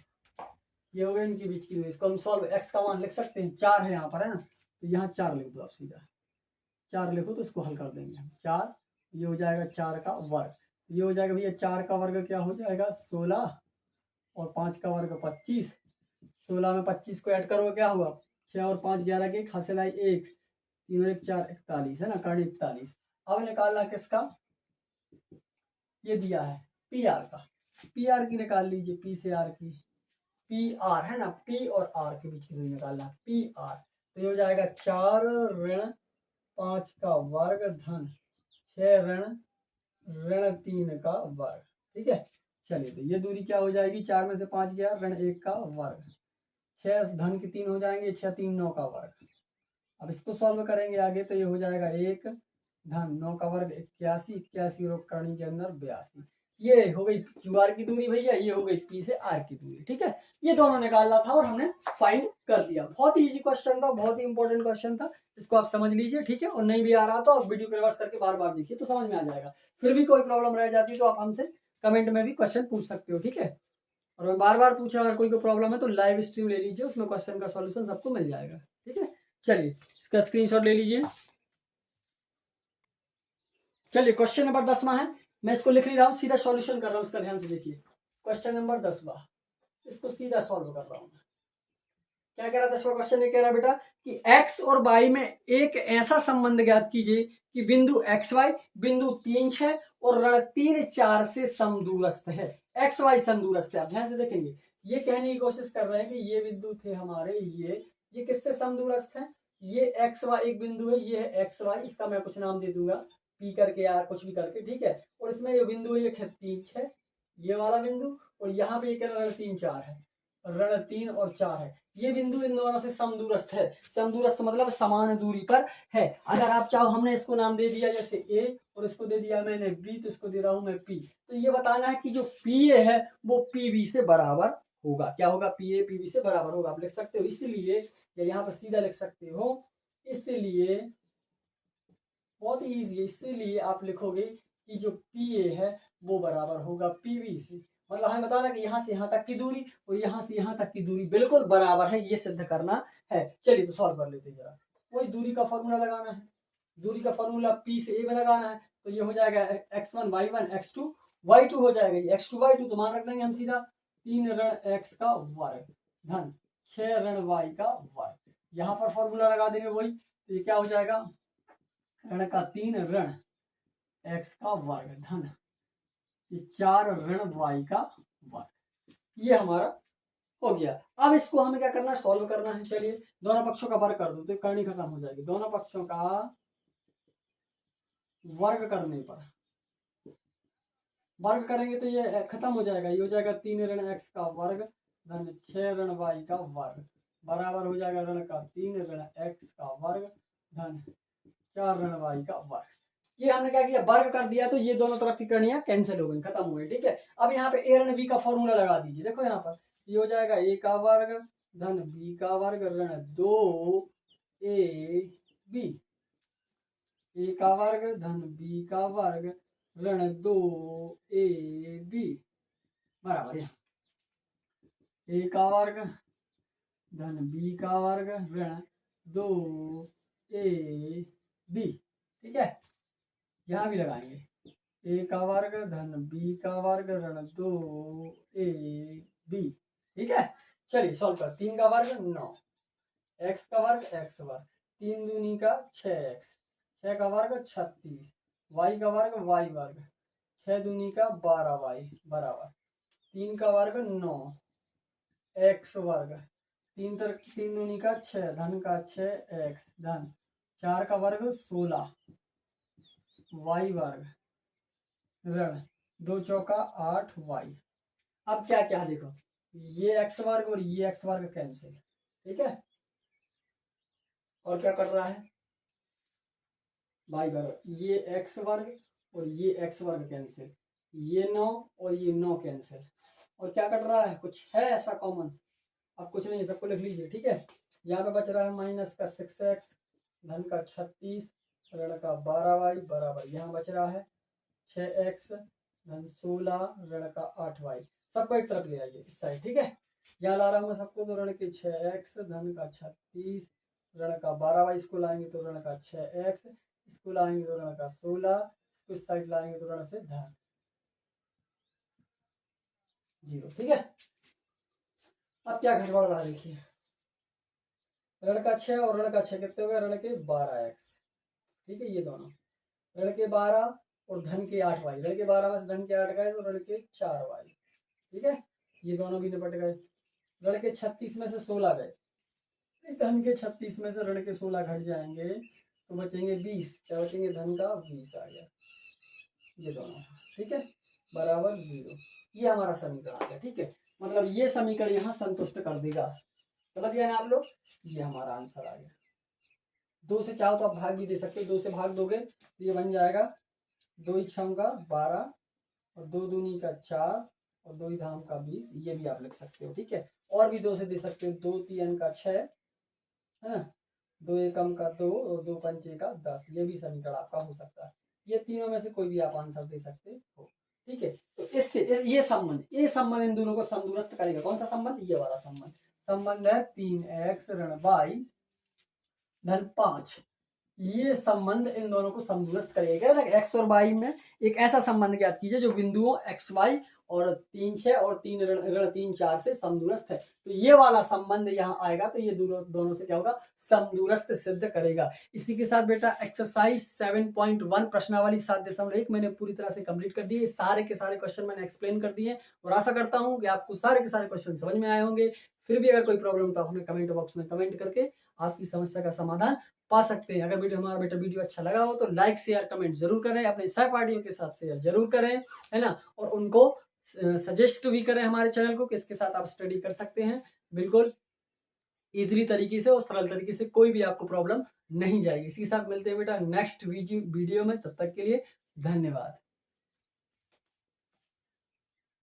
ये हो गया इनके बीच की दूरी, इसको हम सॉल्व, x का मान लिख सकते हैं 4 है यहाँ पर, है ना, तो यहाँ 4 लिख दो आप सीधा, 4 लिखो तो इसको हल कर देंगे हम। 4, ये हो जाएगा 4 का वर्ग, ये हो जाएगा भैया 4 का वर्ग क्या हो जाएगा 16, और 5 का वर्ग 25। 16 में 25 को ऐड करोगे क्या हुआ, 6 और 5 11 के हासिल आई 1, 3 और 1 4 41, है ना, कर्ण 41। अब निकालना किसका, ये दिया है PR का, PR की निकाल लीजिए, P से R की, PR है ना, P और R के बीच की दूरी निकालना, PR, तो ये हो जाएगा 4 ऋण 5 का वर्ग धन 6 ऋण 3 का वर्ग। ठीक है, चलिए तो ये दूरी क्या हो जाएगी, 4 में से 5 गया, ऋण 1 का वर्ग, 6 धन के 3 हो जाएंगे, 6 3 9 का वर्ग। अब इसको सॉल्व करेंगे आगे, तो ये हो जाएगा 1 धन 9 का वर्ग 81, 81 और करनी के अंदर 82। ये हो गई क्यू आर की दूरी भैया, ये हो गई पी से आर की दूरी। ठीक है, ये दोनों निकालना था और हमने फाइंड कर दिया। बहुत ही इजी क्वेश्चन था, बहुत ही इंपॉर्टेंट क्वेश्चन था, इसको आप समझ लीजिए। ठीक है, और नहीं भी आ रहा तो आप वीडियो को रिवर्स करके बार बार देखिए तो समझ में आ जाएगा। फिर भी कोई प्रॉब्लम रह जाती है तो आप हमसे कमेंट में भी क्वेश्चन पूछ सकते हो। ठीक है, और मैं बार बार पूछा अगर कोई को प्रॉब्लम है तो लाइव स्ट्रीम ले लीजिए, उसमें क्वेश्चन का सॉल्यूशन सबको मिल जाएगा। ठीक है, चलिए इसका स्क्रीनशॉट ले लीजिए। चलिए क्वेश्चन नंबर 10वां है, मैं इसको लिख नहीं रहा हूँ, सीधा सॉल्यूशन कर रहा हूँ, इसका ध्यान से देखिए। क्वेश्चन नंबर 10वां, इसको सीधा सॉल्व कर रहा हूँ। क्या कह रहा है 10वां क्वेश्चन? ये कह रहा है बेटा कि x और y में एक ऐसा संबंध ज्ञात कीजिए कि बिंदु एक्स वाई बिंदु 3, 6 और ऋण 3, 4 से समदूरस्थ है। एक्स वाई समदूरस्थ है। आप ध्यान से देखेंगे, ये कहने की कोशिश कर रहे हैं कि ये बिंदु थे हमारे, ये किससे समदूरस्थ है? ये एक्स वाई एक बिंदु है, ये है एक्स वाई, इसका मैं कुछ नाम दे दूंगा पी करके या कुछ भी करके। ठीक है, और इसमें ये बिंदु है, ये 3, 6 ये वाला बिंदु, और यहाँ पे ये ऋण 3, 4 है, ऋण 3 और 4 है। ये बिंदु इन दोनों से समदूरस्थ है। समदूरस्थ मतलब समान दूरी पर है। अगर आप चाहो, हमने इसको नाम दे दिया जैसे ए और इसको दे दिया मैंने बी, तो इसको दे रहा हूं मैं पी। तो ये बताना है कि जो पी ए है वो पी बी से बराबर होगा। क्या होगा? पी ए पी बी से बराबर होगा। आप लिख सकते हो इसलिए, या यहाँ पर सीधा लिख सकते हो इसलिए, बहुत ही ईजी है। इसीलिए आप लिखोगे कि जो पी ए है वो बराबर होगा पी बी से। मतलब हमें बताना कि यहाँ से यहाँ तक की दूरी और यहाँ से यहाँ तक की दूरी बिल्कुल बराबर है, ये सिद्ध करना है। चलिए तो सॉल्व कर लेते हैं जरा। वही दूरी का फॉर्मूला लगाना है, दूरी का फॉर्मूला पी से ए में लगाना है। तो ये हो जाएगा x1 y1 x2 y2 हो जाएगा। ये x2 y2 तो मान रख देंगे हम सीधा 3 ऋण x का वर्ग धन 6 ऋण y का वर्ग। यहाँ पर फॉर्मूला लगा देंगे वही, तो ये क्या हो जाएगा? ऋण का 3 ऋण x का वर्ग धन 4 ऋण y का वर्ग। ये हमारा हो गया। अब इसको हमें क्या करना है? सॉल्व करना है। चलिए दोनों पक्षों का वर्ग कर दो तो करनी खत्म हो जाएगी। दोनों पक्षों का वर्ग करने पर, वर्ग करेंगे तो ये खत्म हो जाएगा। ये हो जाएगा 3 ऋण x का वर्ग धन 6 ऋण y का वर्ग बराबर हो जाएगा ऋण का 3 ऋण x का वर्ग धन 4 ऋण y का वर्ग। ये हमने क्या किया? वर्ग कर दिया, तो ये दोनों तरफ की करणियां कैंसिल हो गई, खत्म हो गई। ठीक है, अब यहाँ पे ए ऋण बी का फॉर्मूला लगा दीजिए। देखो यहाँ पर ये हो जाएगा ए का वर्ग धन बी का वर्ग ऋण 2 ए बी, ए का वर्ग धन बी का वर्ग ऋण 2 ए बी बराबर है ए का वर्ग धन बी का वर्ग ऋण 2 ए बी। ठीक है, यहाँ भी लगाएंगे ए का वर्ग धन बी का वर्ग ऋण 2 ए बी। ठीक है, चलिए सॉल्व कर। 3 का वर्ग 9, एक्स का वर्ग एक्स वर्ग, 3 दूनी का 6x, 6 का वर्ग 36, y का वर्ग y वर्ग, 6 दूनी का 12y बराबर 3 का वर्ग 9 x वर्ग, 3 दूनी का 6 धन का 6x धन 4 का वर्ग 16 y वर्ग ऋण 2 चौका 8y। अब क्या क्या देखो, ये x वर्ग और ये x वर्ग कैंसिल। ठीक है, और क्या कर रहा है? y वर्ग, ये x वर्ग और ये x वर्ग कैंसिल, ये 9 और ये 9 कैंसिल। और क्या कर रहा है? कुछ है ऐसा कॉमन? अब कुछ नहीं, सबको लिख लीजिए। ठीक है, यहाँ पे बच रहा है माइनस का 6x धन का 36 ऋण का 12y बराबर, यहाँ बच रहा है 6x धन 16 ऋण का 8y। सबको एक तरफ ले आइए इस साइड। ठीक है, यहाँ ला रहा हूँ मैं सबको, तो ऋण के 6x धन का 36 ऋण का 12y, इसको लाएंगे तो ऋण का 6x, इसको लाएंगे तो ऋण का 16, इसको इस साइड लाएंगे तो ऋण से धन 0। ठीक है, अब क्या घटवाड़ रहा देखिए, ऋण का 6 और ऋण का 6 कितने हो गए? ऋण के 12x। ठीक है, ये दोनों ऋण के 12 और धन के 8y, ऋण के 12 में से धन के 8 गए तो ऋण के 4y। ठीक है, ये दोनों भी निपट गए। ऋण के 36 में से 16 गए, धन के 36 में से ऋण के 16 घट जाएंगे तो बचेंगे 20। क्या बचेंगे? धन का 20 आ गया, ये दोनों। ठीक है, बराबर 0। ये हमारा समीकरण आ गया। ठीक है, मतलब ये समीकरण यहाँ संतुष्ट कर देगा। समझ गए ना आप लोग? ये हमारा आंसर आ गया। 2 से चाहो तो आप भाग भी दे सकते हो, 2 से भाग दोगे तो ये बन जाएगा 2 छम का 12 और 2 दूनी का 4 और 2 धाम का 20, ये भी आप लिख सकते हो। ठीक है, और भी 2 से दे सकते हो, 2 तीन का 6 है ना, 2 एकम का 2 और 2 पंचे का 10, ये भी समीकरण आपका हो सकता है। ये तीनों में से कोई भी आप आंसर दे सकते हो। ठीक है, तो ये संबंध इन दोनों को समदूरस्थ करेगा। कौन सा संबंध? ये वाला संबंध है 3x ऋण y धन 5। ये संबंध इन दोनों को समदूरस्थ करेगा। एक्स और वाई में एक ऐसा संबंध ज्ञात कीजिए जो बिंदुओं एक्स वाई और 3 6 और 3 ऋण 3 4 से समदूरस्थ है। तो ये वाला संबंध यहाँ आएगा, तो ये दोनों से क्या होगा? समदूरस्थ सिद्ध करेगा। इसी के साथ बेटा एक्सरसाइज 7.1 प्रश्नावली 7.1 मैंने पूरी तरह से कंप्लीट कर दी है। सारे के सारे क्वेश्चन मैंने एक्सप्लेन कर दिए और आशा करता हूँ कि आपको सारे के सारे क्वेश्चन समझ में आए होंगे। फिर भी अगर कोई प्रॉब्लम तो आप हमें कमेंट बॉक्स में कमेंट करके आपकी समस्या का समाधान पा सकते हैं। अगर हमारा वीडियो अच्छा लगा हो तो लाइक शेयर कमेंट जरूर करें, अपने सहपाठियों के साथ शेयर जरूर करें, है ना, और उनको सजेस्ट भी करें हमारे चैनल को, किसके साथ आप स्टडी कर सकते हैं। बिल्कुल इजीली तरीके से और सरल तरीके से, कोई भी आपको प्रॉब्लम नहीं जाएगी। इसी के साथ मिलते हैं बेटा नेक्स्ट वीडियो में, तब तक के लिए धन्यवाद।